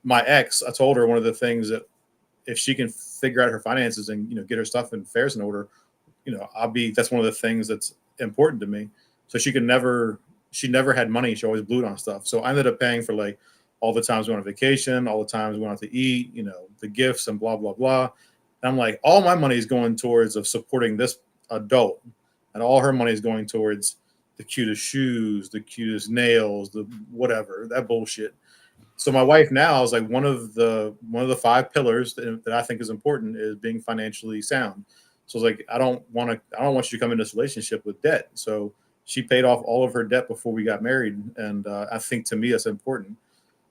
my ex, I told her one of the things that if she can figure out her finances and get her stuff and affairs in order, that's one of the things that's important to me. So she never had money. She always blew it on stuff. So I ended up paying for like all the times we went on vacation, all the times we went out to eat, the gifts and blah, blah, blah. And I'm like, all my money is going towards of supporting this adult, and all her money is going towards the cutest shoes, the cutest nails, the whatever, that bullshit. So my wife now is like one of the 5 pillars that I think is important is being financially sound. So it's like I don't want you to come into this relationship with debt. So she paid off all of her debt before we got married, and I think to me that's important.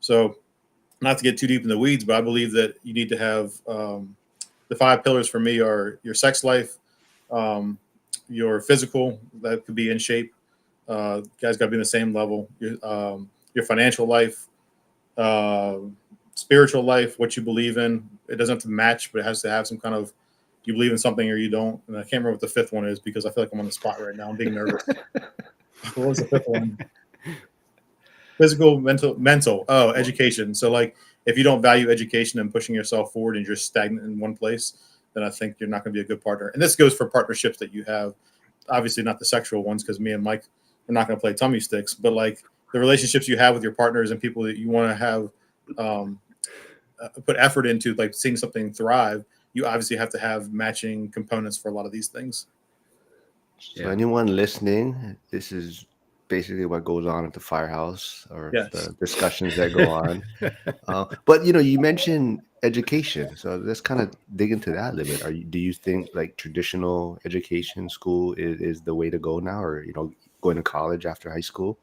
So not to get too deep in the weeds, but I believe that you need to have the 5 pillars for me are your sex life, your physical, that could be in shape. Guys got to be in the same level. Your financial life, uh, spiritual life, what you believe in. It doesn't have to match, but it has to have some kind of you believe in something or you don't. And I can't remember what the 5th one is because I feel like I'm on the spot right now. I'm being nervous. What was the 5th one? Physical, mental. Oh, education. So like, if you don't value education and pushing yourself forward and you're stagnant in one place, then I think you're not going to be a good partner. And this goes for partnerships that you have. Obviously, not the sexual ones because me and Mike are not going to play tummy sticks. But like the relationships you have with your partners and people that you want to have put effort into, like seeing something thrive, you obviously have to have matching components for a lot of these things. So anyone listening, this is basically what goes on at the firehouse or Yes. the discussions that go on. But you mentioned education, so let's kind of dig into that a little bit. Do you think like traditional education school is the way to go now, or going to college after high school?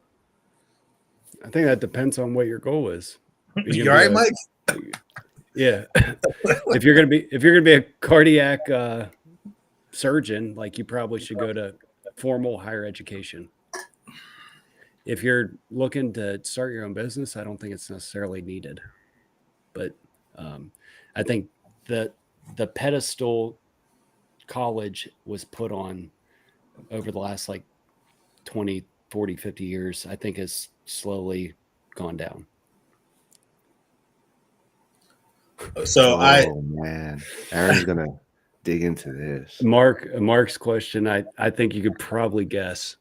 I think that depends on what your goal is. You all right, Mike? Yeah. if you're gonna be a cardiac surgeon, like you probably should go to formal higher education. If you're looking to start your own business, I don't think it's necessarily needed. But I think that the pedestal college was put on over the last like 20, 40, 50 years, I think has slowly gone down. So man, Aaron's gonna dig into this. Mark's question, I think you could probably guess.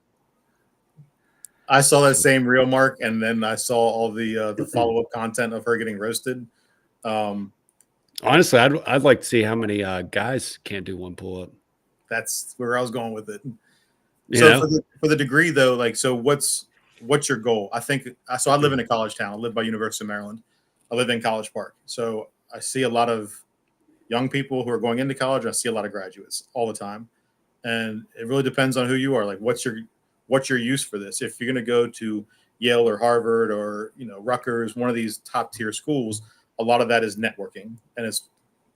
I saw that same reel, Mark, and then I saw all the follow up content of her getting roasted. Honestly, I'd like to see how many guys can't do one pull up. That's where I was going with it. So for the degree though, like, so what's your goal? I think so. I live in a college town. I live by University of Maryland. I live in College Park, so I see a lot of young people who are going into college. And I see a lot of graduates all the time, and it really depends on who you are. Like, what's your use for this? If you're going to go to Yale or Harvard or Rutgers, one of these top tier schools, a lot of that is networking, and it's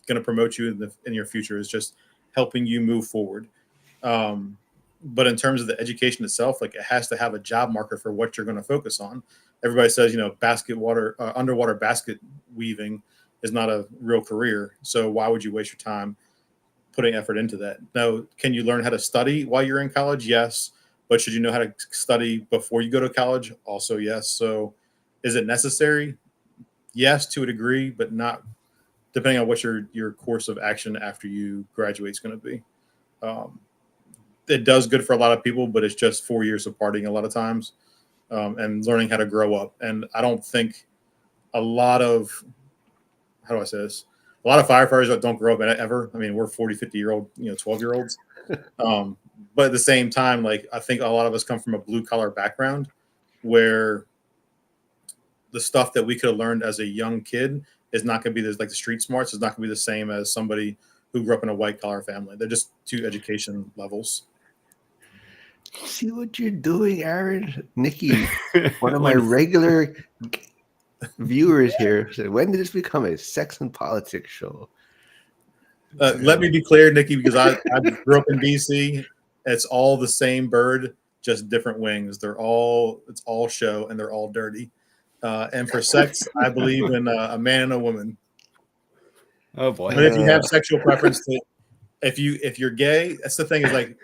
going to promote you in your future. Is just helping you move forward. But in terms of the education itself, like it has to have a job marker for what you're going to focus on. Everybody says, underwater basket weaving is not a real career. So why would you waste your time putting effort into that? Now, can you learn how to study while you're in college? Yes. But should you know how to study before you go to college? Also, yes. So is it necessary? Yes, to a degree, but not depending on what your course of action after you graduate is going to be. It does good for a lot of people, but it's just 4 years of partying a lot of times and learning how to grow up. And I don't think a lot of how do I say this? A lot of firefighters that don't grow up ever. I mean, we're 40, 50-year-old, 12-year-olds. But at the same time, like, I think a lot of us come from a blue collar background where the stuff that we could have learned as a young kid is not going to be like the street smarts is not going to be the same as somebody who grew up in a white collar family. They're just two education levels. See what you're doing, Aaron? Nikki, one of my regular viewers here said, when did this become a sex and politics show? Let me be clear, Nikki, because I grew up in DC. It's all the same bird, just different wings. It's all show, and they're all dirty. And for sex, I believe in a man and a woman. Oh boy! But if you have sexual preference, if you're gay, that's the thing. Is like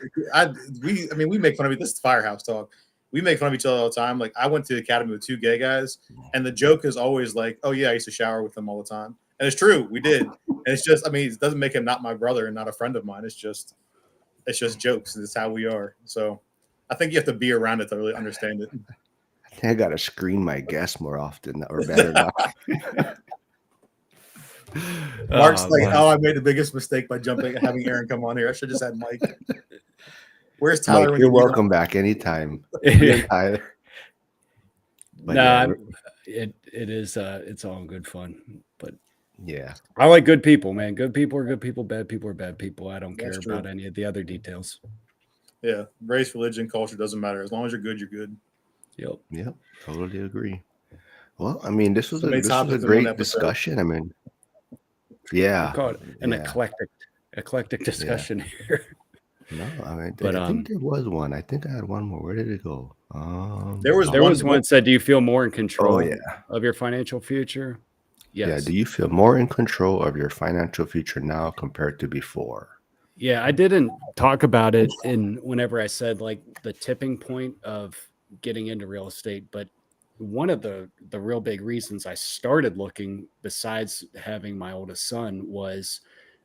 we make fun of it. This is Firehouse talk. We make fun of each other all the time. Like, I went to the academy with 2 gay guys, and the joke is always like, "Oh yeah, I used to shower with them all the time," and it's true, we did. And it's just, I mean, it doesn't make him not my brother and not a friend of mine. It's just jokes. It's how we are. So I think you have to be around it to really understand it. I think I gotta screen my guests more often or better now. Mark's I made the biggest mistake by having Aaron come on here. I should have just had Mike. Where's Tyler? Mike, you're welcome back anytime. Tyler. But no, it is it's all good fun. But yeah, I like good people, man. Good people are good people. Bad people are bad people. I don't care true. about any of the other details. Yeah, race, religion, culture doesn't matter. As long as you're good, you're good. Yep. Totally agree. Well, I mean, this was a great discussion. I mean, yeah, call it an eclectic discussion here. No, I mean, I think there was one. I think I had one more. Where did it go? There was one that said, "Do you feel more in control yeah. of your financial future?" Yes. Yeah. Do you feel more in control of your financial future now compared to before? Yeah, I didn't talk about it whenever I said like the tipping point of getting into real estate, but one of the real big reasons I started looking, besides having my oldest son, was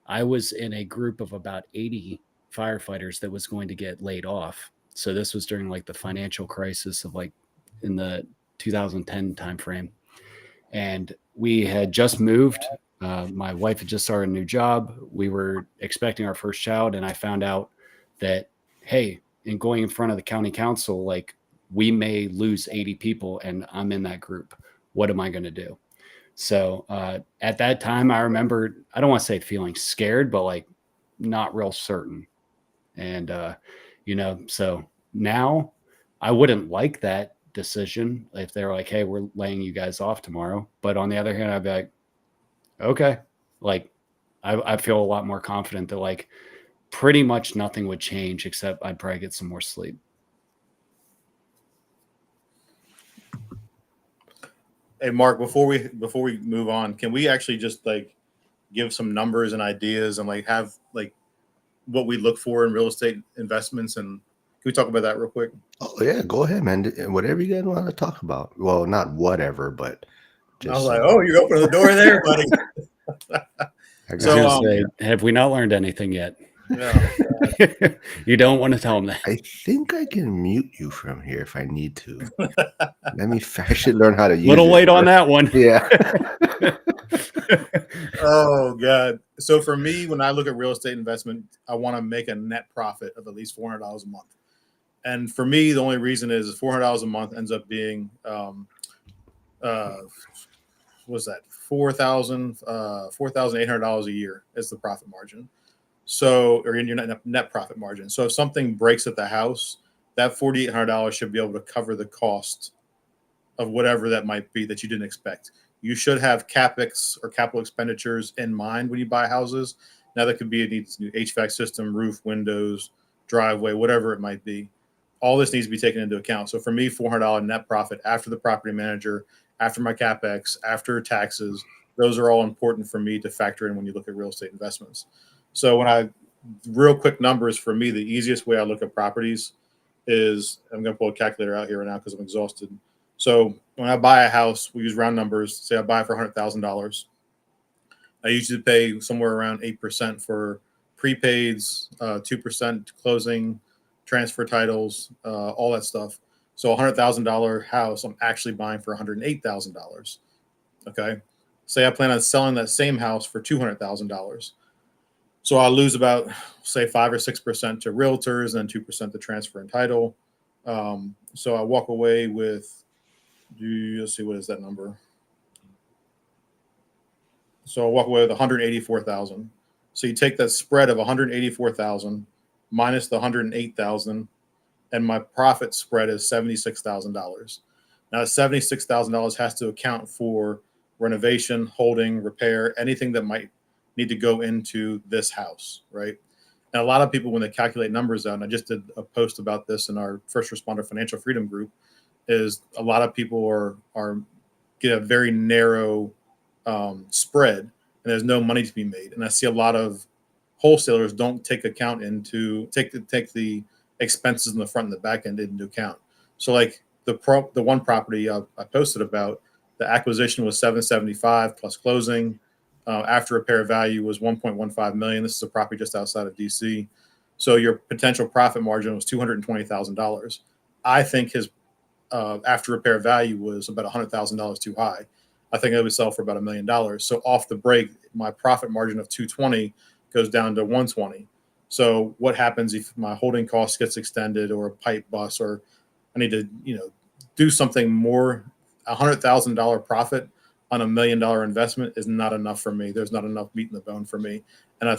I was in a group of about 80 firefighters that was going to get laid off. So this was during like the financial crisis of like in the 2010 timeframe. And we had just moved. My wife had just started a new job. We were expecting our first child. And I found out that, hey, in going in front of the county council, like, we may lose 80 people and I'm in that group. What am I going to do? So at that time, I remember, I don't want to say feeling scared, but like not real certain. And, so now I wouldn't like that decision if they're like, hey, we're laying you guys off tomorrow. But on the other hand, I'd be like, okay, like I feel a lot more confident that like pretty much nothing would change except I'd probably get some more sleep. Hey, Mark, before we move on, can we actually just like give some numbers and ideas and like have like what we look for in real estate investments? And can we talk about that real quick? Oh yeah, go ahead, man. Whatever you guys want to talk about. Well, not whatever, but just, I was like, oh, you're opening the door there, buddy. So, have we not learned anything yet? No. You don't want to tell them that. I think I can mute you from here if I need to. I should learn how to use it. Little late on that one. Yeah. Oh God. So for me, when I look at real estate investment, I want to make a net profit of at least $400 a month. And for me, the only reason is $400 a month ends up being what's that? $4,800 a year is the profit margin. So, or in your net profit margin. So if something breaks at the house, that $4,800 should be able to cover the cost of whatever that might be that you didn't expect. You should have CapEx or capital expenditures in mind when you buy houses. Now that could be a new HVAC system, roof, windows, driveway, whatever it might be. All this needs to be taken into account. So for me, $400 net profit after the property manager, after my CapEx, after taxes, those are all important for me to factor in when you look at real estate investments. So real quick numbers for me, the easiest way I look at properties is, I'm going to pull a calculator out here right now because I'm exhausted. So when I buy a house, we use round numbers. Say I buy it for $100,000. I usually pay somewhere around 8% for prepaids, 2% closing, transfer titles, all that stuff. So $100,000 house, I'm actually buying for $108,000. Okay. Say I plan on selling that same house for $200,000. So I'll lose about, say, 5 or 6% to realtors and 2% to transfer and title. So I walk away with, let's see, what is that number? So I'll walk away with 184,000. So you take that spread of 184,000 minus the 108,000, and my profit spread is $76,000. Now, $76,000 has to account for renovation, holding, repair, anything that might need to go into this house, right? And a lot of people, when they calculate numbers out, and I just did a post about this in our first responder financial freedom group, is a lot of people are get a very narrow spread, and there's no money to be made. And I see a lot of wholesalers don't take the expenses in the front and the back end into account. So like the one property I posted about, the acquisition was 775 plus closing. After repair value was 1.15 million. This is a property just outside of DC. So your potential profit margin was $220,000. I think his after repair value was about $100,000 too high. I think it would sell for about $1 million. So off the break, my profit margin of 220 goes down to 120. So what happens if my holding cost gets extended, or a pipe bust, or I need to, do something more? $100,000 profit on $1 million investment is not enough for me. There's not enough meat in the bone for me. And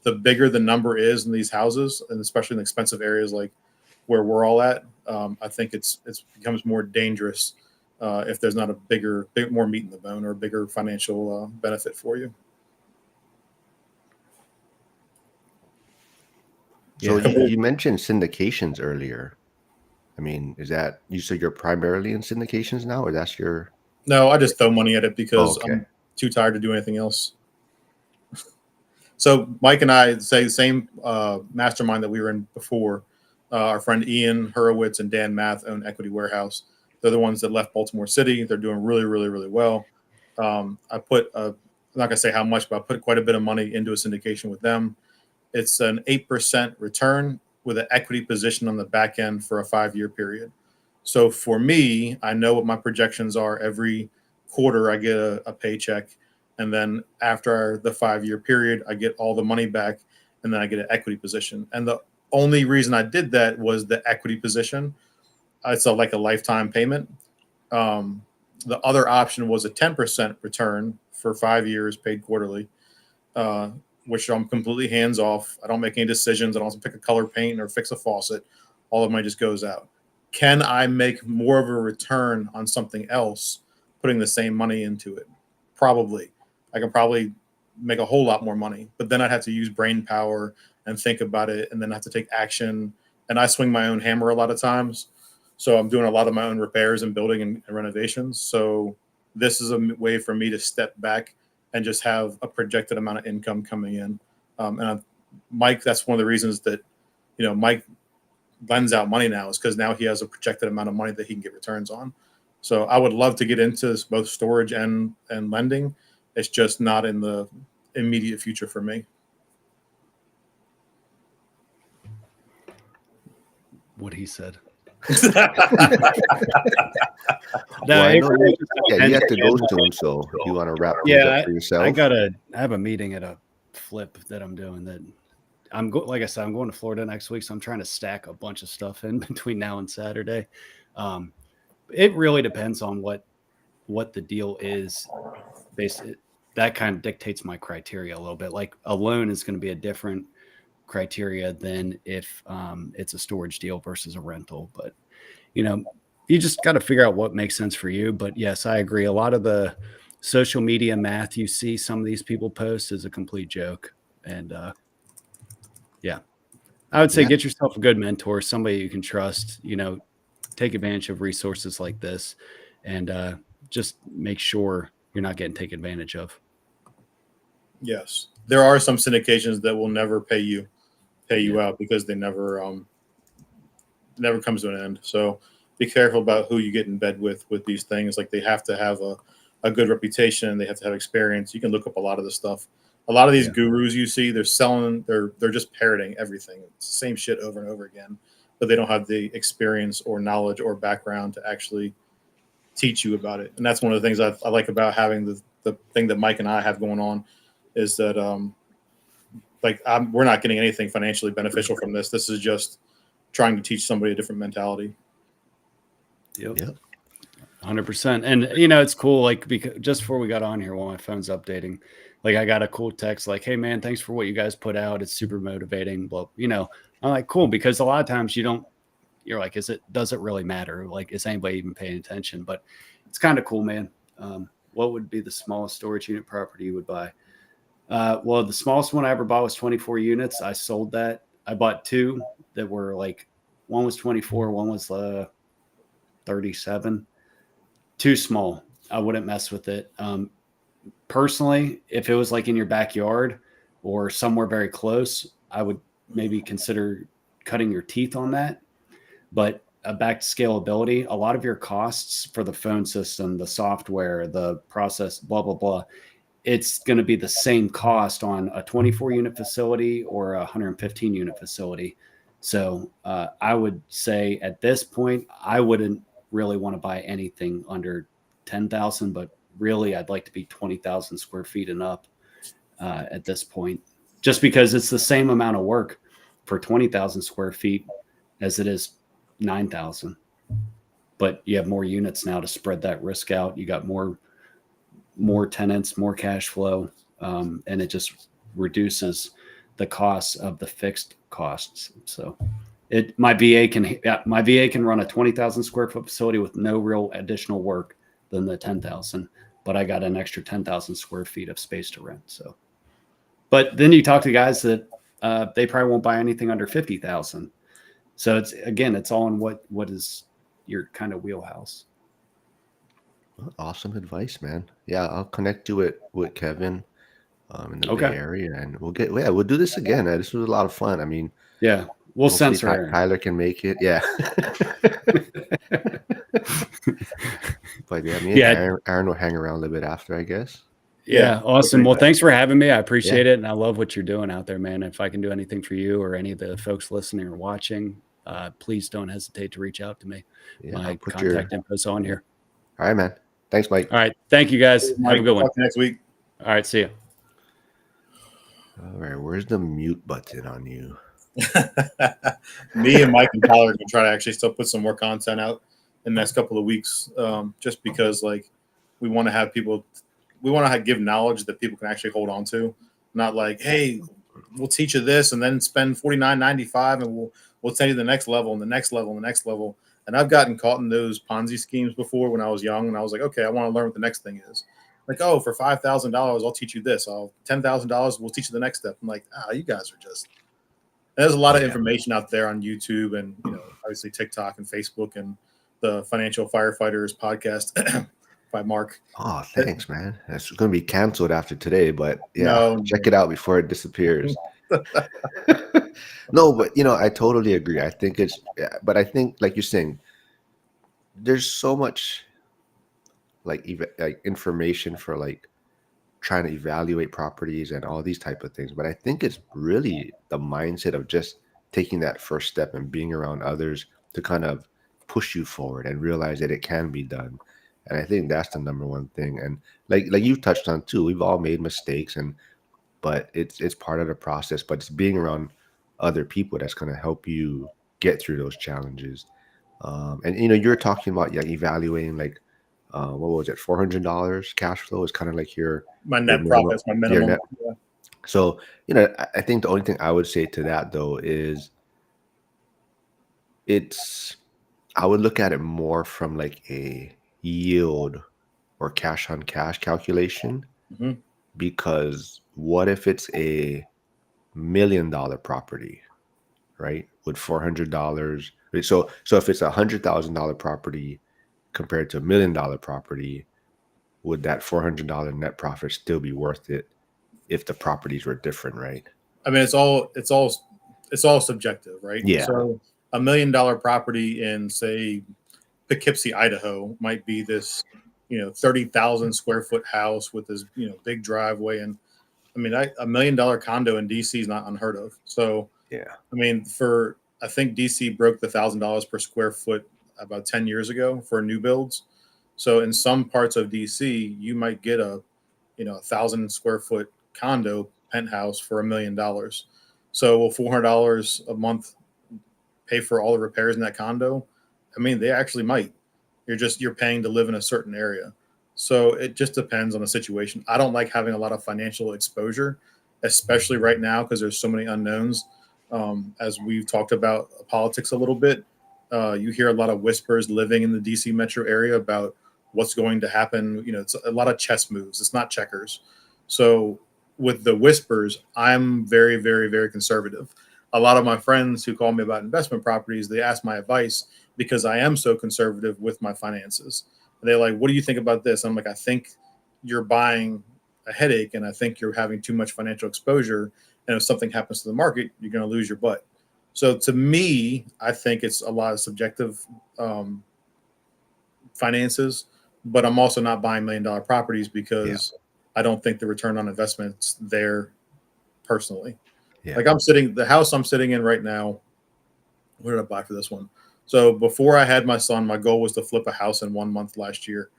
the bigger the number is in these houses, and especially in expensive areas like where we're all at, I think it becomes more dangerous if there's not a more meat in the bone, or a bigger financial benefit for you. So you mentioned syndications earlier. I mean, is that you? So you're primarily in syndications now, or that's your? No, I just throw money at it because I'm too tired to do anything else. So Mike and I say the same mastermind that we were in before. Our friend Ian Hurwitz and Dan Math own Equity Warehouse. They're the ones that left Baltimore City. They're doing really, really, really well. I'm not going to say how much, but I put quite a bit of money into a syndication with them. It's an 8% return with an equity position on the back end for a 5-year period. So for me, I know what my projections are. Every quarter I get a paycheck. And then after the 5-year period, I get all the money back, and then I get an equity position. And the only reason I did that was the equity position. It's like a lifetime payment. The other option was a 10% return for 5 years paid quarterly, which I'm completely hands off. I don't make any decisions. I don't have to pick a color paint or fix a faucet. All of my just goes out. Can I make more of a return on something else putting the same money into it? Probably. I can probably make a whole lot more money, but then I'd have to use brain power and think about it, and then I have to take action. And I swing my own hammer a lot of times. So I'm doing a lot of my own repairs and building and renovations. So this is a way for me to step back and just have a projected amount of income coming in. Mike, that's one of the reasons that, Mike lends out money now, is because now he has a projected amount of money that he can get returns on. So I would love to get into both storage and lending. It's just not in the immediate future for me. What he said. No, I know you have to go soon, so if you want to wrap things up for yourself. I have a meeting at a flip that I'm doing that like I said, I'm going to Florida next week, so I'm trying to stack a bunch of stuff in between now and Saturday. It really depends on what the deal is. That kind of dictates my criteria a little bit. Like a loan is going to be a different criteria than if it's a storage deal versus a rental. But you just got to figure out what makes sense for you. But yes, I agree. A lot of the social media math you see some of these people post is a complete joke. And I would say get yourself a good mentor, somebody you can trust. Take advantage of resources like this, and just make sure you're not getting taken advantage of. Yes, there are some syndications that will never pay you out because they never comes to an end. So be careful about who you get in bed with these things. Like, they have to have a good reputation. They have to have experience. You can look up a lot of this stuff. A lot of these gurus you see, they're just parroting everything. It's the same shit over and over again, but they don't have the experience or knowledge or background to actually teach you about it. And that's one of the things I like about having the thing that Mike and I have going on is that we're not getting anything financially beneficial from this. This is just trying to teach somebody a different mentality. Yep. 100%. And it's cool. Like, because just before we got on here, while my phone's updating, like I got a cool text like, "Hey man, thanks for what you guys put out. It's super motivating." But I'm like, cool, because a lot of times you're like, does it really matter? Like, is anybody even paying attention? But it's kind of cool, man. What would be the smallest storage unit property you would buy? Well, the smallest one I ever bought was 24 units. I sold that. I bought two that were like, one was 24, one was 37. Too small. I wouldn't mess with it. Personally, if it was like in your backyard or somewhere very close, I would maybe consider cutting your teeth on that. But back to scalability, a lot of your costs for the phone system, the software, the process, blah, blah, blah, it's going to be the same cost on a 24 unit facility or a 115 unit facility. So I would say at this point, I wouldn't really want to buy anything under 10,000, but really I'd like to be 20,000 square feet and up at this point, just because it's the same amount of work for 20,000 square feet as it is 9,000. But you have more units now to spread that risk out. You got more tenants, more cash flow, and it just reduces the costs of the fixed costs. So my VA can run a 20,000 square foot facility with no real additional work than the 10,000, but I got an extra 10,000 square feet of space to rent. So, but then you talk to guys that they probably won't buy anything under 50,000. So it's all in what is your kind of wheelhouse. Awesome advice, man. Yeah, I'll connect you with Kevin in the Bay Area, and we'll do this again. This was a lot of fun. I mean, yeah, we'll censor Aaron. Tyler can make it. Yeah. But yeah, me and Aaron will hang around a little bit after, I guess. Yeah, awesome. Well, thanks for having me. I appreciate it, and I love what you're doing out there, man. If I can do anything for you or any of the folks listening or watching, please don't hesitate to reach out to me. Yeah, my contact info is on here. All right, man. Thanks, Mike. All right. Thank you, guys. Mike, have a good one. Talk to you next week. All right. See you. All right. Where's the mute button on you? Me and Mike and Tyler can try to actually still put some more content out in the next couple of weeks, just because we want to have people, we want to give knowledge that people can actually hold on to. Not like, hey, we'll teach you this and then spend $49.95 and we'll tell you the next level and the next level and the next level. And I've gotten caught in those Ponzi schemes before when I was young, and I was like, okay, I want to learn what the next thing is. Like, oh, for $5,000, I'll teach you this. $10,000, we'll teach you the next step. I'm like, you guys are just. There's a lot of information out there on YouTube and obviously TikTok and Facebook and the Financial Firefighters podcast by Mark. Oh, thanks, man. It's going to be canceled after today, but check it out before it disappears. No, but I totally agree. I think but I think like you're saying, there's so much like information for trying to evaluate properties and all these type of things. But I think it's really the mindset of just taking that first step and being around others to kind of push you forward and realize that it can be done. And I think that's the number one thing. And like you've touched on too, we've all made mistakes, but it's part of the process. But it's being around other people that's going to help you get through those challenges. And you're talking about evaluating what was it, $400 cash flow is kind of like my net profits, my minimum. So I think the only thing I would say to that though is I would look at it more from like a yield or cash on cash calculation. Mm-hmm. Because what if it's a $1 million property, right? With $400. So if it's $100,000 property compared to $1 million property, would that $400 net profit still be worth it if the properties were different, right? I mean, it's all subjective, right? Yeah. So $1 million property in, say, Poughkeepsie, Idaho, might be this 30,000 square foot house with this big driveway, and I mean $1 million condo in DC is not unheard of. So yeah, I mean I think DC broke the $1,000 per square foot about 10 years ago for new builds. So in some parts of DC you might get a 1,000 square foot condo penthouse for $1 million. So will $400 a month pay for all the repairs in that condo? I mean, they actually might. You're paying to live in a certain area. So it just depends on the situation. I don't like having a lot of financial exposure, especially right now because there's so many unknowns. As we've talked about politics a little bit, you hear a lot of whispers living in the DC metro area about what's going to happen. It's a lot of chess moves. It's not checkers. So with the whispers, I'm very, very, very conservative. A lot of my friends who call me about investment properties, they ask my advice because I am so conservative with my finances. They're like, "What do you think about this?" I'm like, "I think you're buying a headache, and I think you're having too much financial exposure. And if something happens to the market, you're going to lose your butt." So to me, I think it's a lot of subjective finances, but I'm also not buying $1 million properties because I don't think the return on investment's there personally. Yeah. Like the house I'm sitting in right now. What did I buy for this one? So before I had my son, my goal was to flip a house in 1 month last year.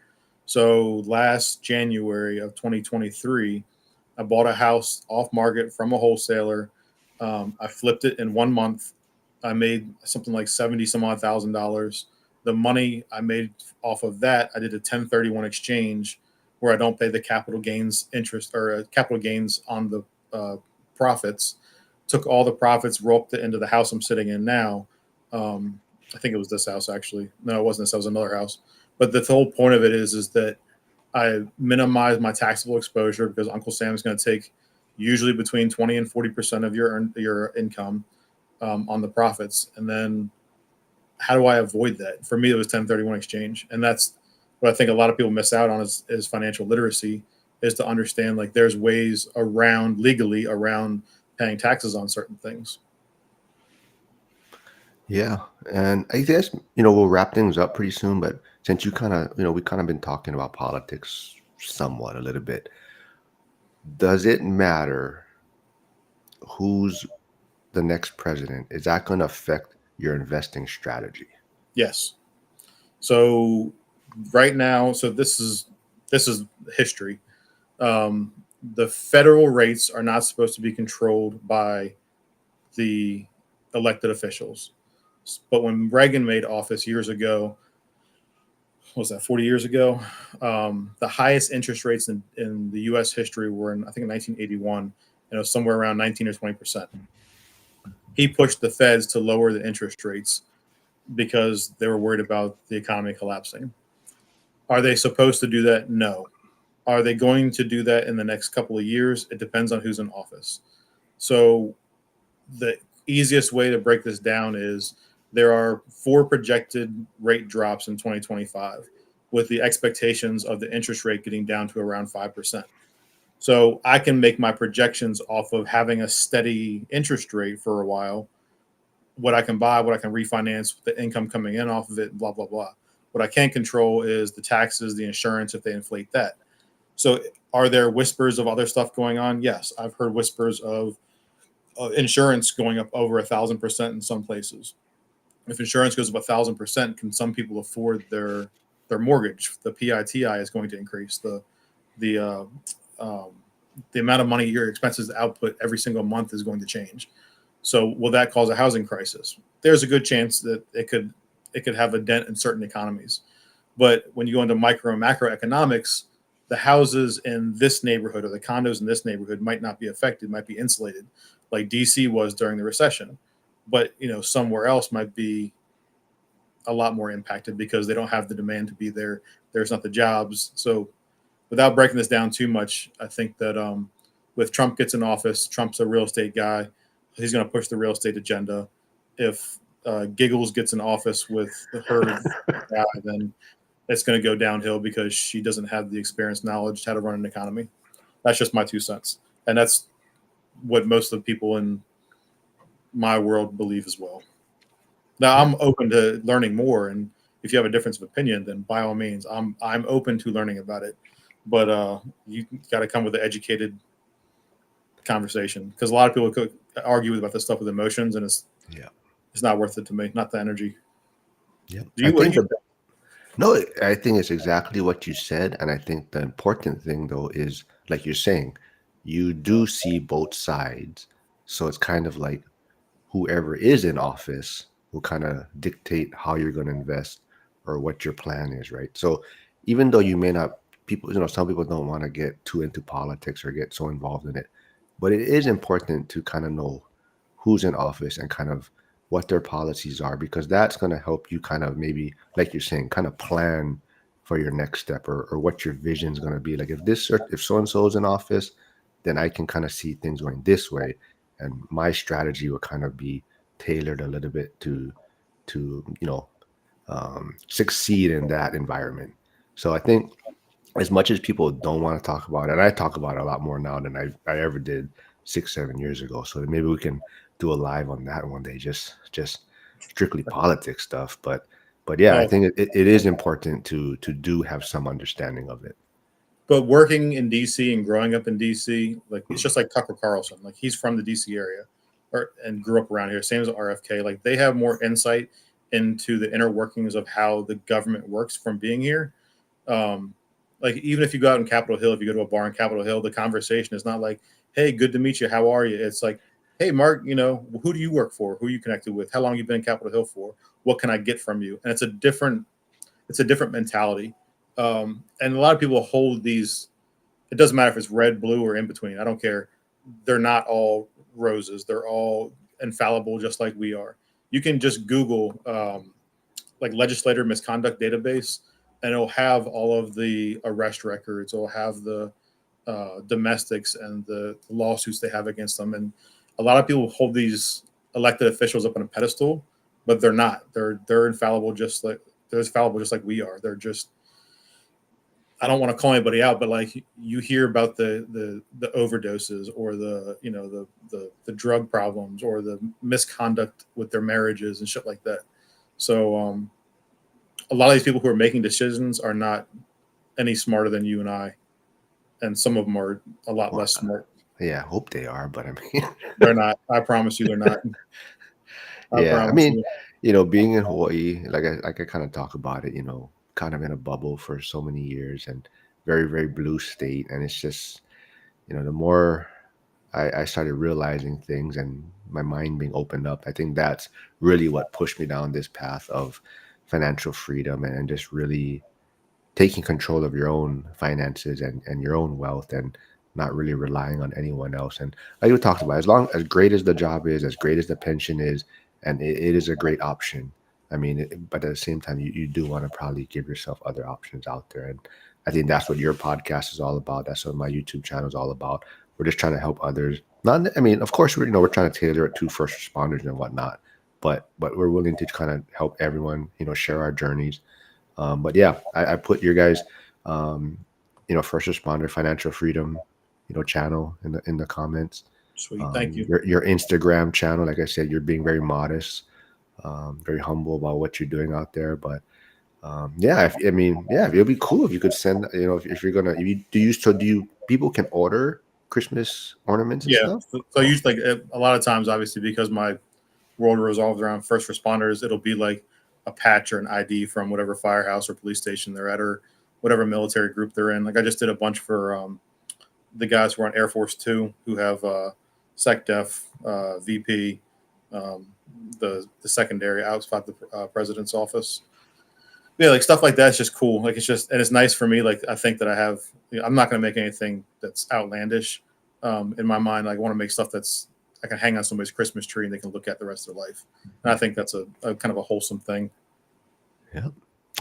So last January of 2023, I bought a house off market from a wholesaler. I flipped it in 1 month. I made something like 70 some odd $1,000. The money I made off of that, I did a 1031 exchange where I don't pay the capital gains interest or capital gains on the profits. Took all the profits, roped it into the house I'm sitting in now. I think it was this house actually. No, it wasn't this. That was another house. But the whole point of it is that I minimize my taxable exposure because Uncle Sam's going to take usually between 20 and 40% of your income on the profits. And then how do I avoid that? For me, it was 1031 exchange. And that's what I think a lot of people miss out on is financial literacy, is to understand like there's ways legally around paying taxes on certain things. Yeah. And I guess, we'll wrap things up pretty soon, but since we kind of been talking about politics somewhat a little bit, does it matter who's the next president? Is that going to affect your investing strategy? Yes. So right now, this is history. The federal rates are not supposed to be controlled by the elected officials. But when Reagan made office years ago, what was that, 40 years ago? The highest interest rates in the U.S. history were in, I think, in 1981, and it was somewhere around 19 or 20%. He pushed the feds to lower the interest rates because they were worried about the economy collapsing. Are they supposed to do that? No. Are they going to do that in the next couple of years? It depends on who's in office. So the easiest way to break this down is there are 4 projected rate drops in 2025 with the expectations of the interest rate getting down to around 5%. So I can make my projections off of having a steady interest rate for a while, what I can buy, what I can refinance, the income coming in off of it, blah, blah, blah. What I can't control is the taxes, the insurance, if they inflate that. So are there whispers of other stuff going on? Yes. I've heard whispers of insurance going up over 1,000% in some places. If insurance goes up 1,000%, can some people afford their mortgage? The PITI is going to increase. The amount of money your expenses output every single month is going to change. So will that cause a housing crisis? There's a good chance that it could have a dent in certain economies. But when you go into micro and macroeconomics, the houses in this neighborhood or the condos in this neighborhood might not be affected, might be insulated, like DC was during the recession. But somewhere else might be a lot more impacted because they don't have the demand to be there. There's not the jobs. So without breaking this down too much, I think that with Trump gets in office, Trump's a real estate guy. He's going to push the real estate agenda. If Giggles gets in office with her guy, then it's going to go downhill because she doesn't have the experience, knowledge, how to run an economy. That's just my 2 cents. And that's what most of the people in my world believe as well. Now, I'm open to learning more. And if you have a difference of opinion, then by all means, I'm open to learning about it. But you got to come with an educated conversation because a lot of people could argue about this stuff with emotions, and it's not worth it to me. Not the energy. Yeah. No, I think it's exactly what you said. And I think the important thing, though, is like you're saying, you do see both sides. So it's kind of like whoever is in office will kind of dictate how you're going to invest or what your plan is, right? So even though you may not, people, some people don't want to get too into politics or get so involved in it, but it is important to kind of know who's in office and kind of what their policies are, because that's going to help you kind of maybe, like you're saying, kind of plan for your next step, or what your vision is going to be. Like if so and so is in office, then I can kind of see things going this way, and my strategy will kind of be tailored a little bit to succeed in that environment. So I think, as much as people don't want to talk about it, and I talk about it a lot more now than I ever did 6 7 years ago. So maybe we can do a live on that one day, just strictly politics stuff. But yeah, I Oh, think it is important to do have some understanding of it. but working in DC and growing up in DC, like it's just like Tucker Carlson. Like he's from the DC area, and grew up around here. Same as RFK. Like they have more insight into the inner workings of how the government works from being here. Um, like even if you go out in Capitol Hill, if you go to a bar in Capitol Hill, the conversation is not like, "Hey, good to meet you. How are you?" It's like, "Hey, Mark, who do you work for? Who are you connected with? How long you been in Capitol Hill for? What can I get from you?" And it's a different mentality. And a lot of people hold these. It doesn't matter if it's red, blue, or in between. I don't care. They're not all roses. They're all infallible, just like we are. You can just Google like legislator misconduct database, and it'll have all of the arrest records. It'll have the domestics and the lawsuits they have against them. And a lot of people hold these elected officials up on a pedestal, but they're not. They're infallible, just like we are. They're just. I don't want to call anybody out, but like you hear about the overdoses, or the drug problems, or the misconduct with their marriages and shit like that. So a lot of these people who are making decisions are not any smarter than you and I, and some of them are a lot Well, less smart. yeah, I hope they are, but I mean, They're not. I promise you, they're not. I yeah, I promise mean, you. being in Hawaii, like I kind of talk about it, kind of in a bubble for so many years, and very, very blue state. And it's just, the more I started realizing things and my mind being opened up, I think that's really what pushed me down this path of financial freedom, and just really taking control of your own finances and your own wealth, and not really relying on anyone else. And like we talked about, as great as the job is, as great as the pension is, and it is a great option. I mean, but at the same time, you do want to probably give yourself other options out there. And I think that's what your podcast is all about. That's what my YouTube channel is all about. We're just trying to help others. Not, I mean, of course, we're trying to tailor it to first responders and whatnot, but we're willing to kind of help everyone, share our journeys. But yeah, I put your guys, um, first responder financial freedom, channel in the comments. Sweet. Thank you. Your Instagram channel, like I said, you're being very modest, very humble about what you're doing out there. But yeah, yeah, it'd be cool if you could send, if you're gonna, if you do you people can order Christmas ornaments and Yeah. stuff? So Oh, usually, like a lot of times, obviously, because my world revolves around first responders, it'll be like a patch or an ID from whatever firehouse or police station they're at, or whatever military group they're in. Like I just did a bunch for the guys who are on Air Force Two, who have SecDef, VP, um, the secondary outside the president's office. Yeah, like stuff like that's just cool. Like it's nice for me. Like I think that I'm not going to make anything that's outlandish in my mind. Like, I want to make stuff that's I can hang on somebody's Christmas tree and they can look at the rest of their life. And I think that's a kind of a wholesome thing. yeah.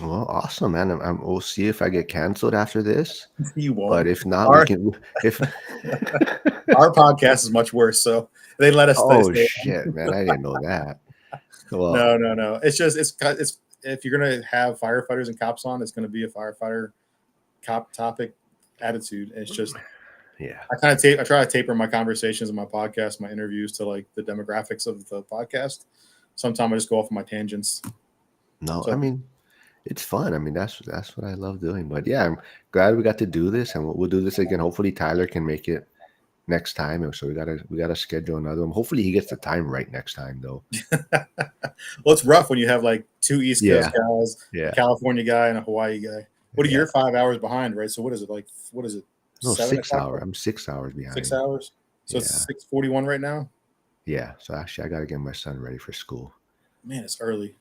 Well, awesome, man. We'll see if I get canceled after this. You But won't. if not, we Our can. If our podcast is much worse, so they let us stay. oh shit, man, I didn't know that. Well, No, no, no. It's just it's if you're gonna have firefighters and cops on, it's gonna be a firefighter cop topic attitude. And it's just yeah. I try to taper my conversations and my podcast, my interviews to like the demographics of the podcast. Sometimes I just go off on my tangents. No, I So mean, it's fun. I mean, that's what I love doing. But yeah, I'm glad we got to do this, and we'll do this again. Hopefully, Tyler can make it next time. And so we gotta schedule another one. Hopefully, he gets the time right next time, though. well, it's rough when you have like two East Coast Yeah, guys, a yeah, California guy, and a Hawaii guy. What are yeah. you 5 hours behind, right? So what is it like? What is it? No, 7 o'clock, I'm 6 hours 6 behind. hours. So it's Yeah. 6:41 right now. Yeah. So actually, I got to get my son ready for school. Man, it's early.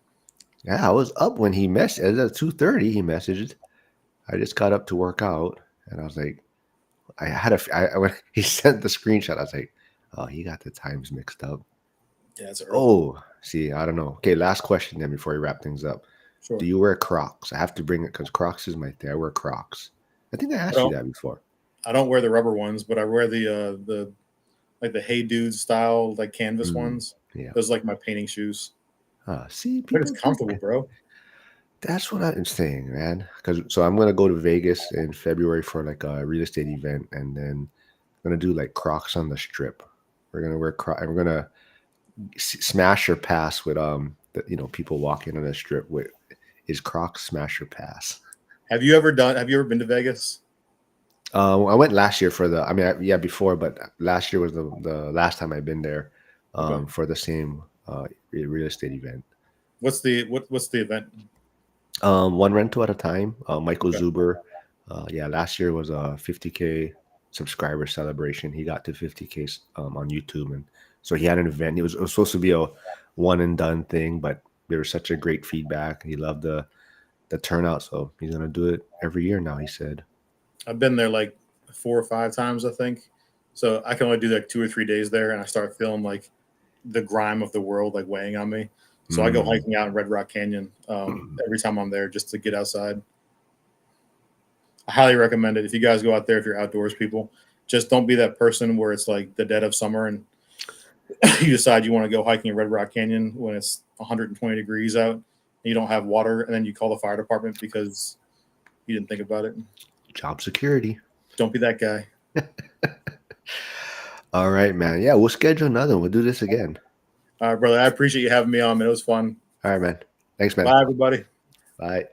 Yeah, I was up when he messaged at 2:30. He messaged. I just got up to work out, and I was like, I had a. When he sent the screenshot, I was like, oh, he got the times mixed up. Yeah, it's early. Oh, see, I don't know. Okay, last question then before we wrap things up. Sure. Do you wear Crocs? I have to bring it because Crocs is my thing. I wear Crocs. I think I asked you that before. I don't wear the rubber ones, but I wear the like the Hey Dude style like canvas ones. Yeah. Those are like my painting shoes. See, But it's people do. comfortable, bro. That's what I'm saying, man. Because so I'm gonna go to Vegas in February for like a real estate event, and then I'm gonna do like Crocs on the strip. We're gonna wear Crocs, and we're gonna smash or pass with people walking on the strip with is Crocs smash or pass. Have you ever been to Vegas? I went last year for the. I mean, yeah, before, but last year was the last time I've been there Okay. for the same real estate event. What's the event? One rental at a time. Michael Okay. Zuber. Yeah, last year was a 50K subscriber celebration. He got to 50K on YouTube, and so he had an event. It was supposed to be a one and done thing, but there was such a great feedback. He loved the turnout, so he's gonna do it every year now. He said. I've been there like 4 or 5 times, I think. So I can only do like 2 or 3 days there, and I start feeling like the grime of the world like weighing on me. So I go Mm. hiking out in Red Rock Canyon every time I'm there just to get outside. I highly recommend it. If you guys go out there, if you're outdoors people, just don't be that person where it's like the dead of summer and you decide you want to go hiking in Red Rock Canyon when it's 120 degrees out and you don't have water, and then you call the fire department because you didn't think about it. Job security. Don't be that guy. All right, man. Yeah, we'll schedule another one. We'll do this again. All right, brother. I appreciate you having me on, man. It was fun. All right, man. Thanks, man. Bye, everybody. Bye.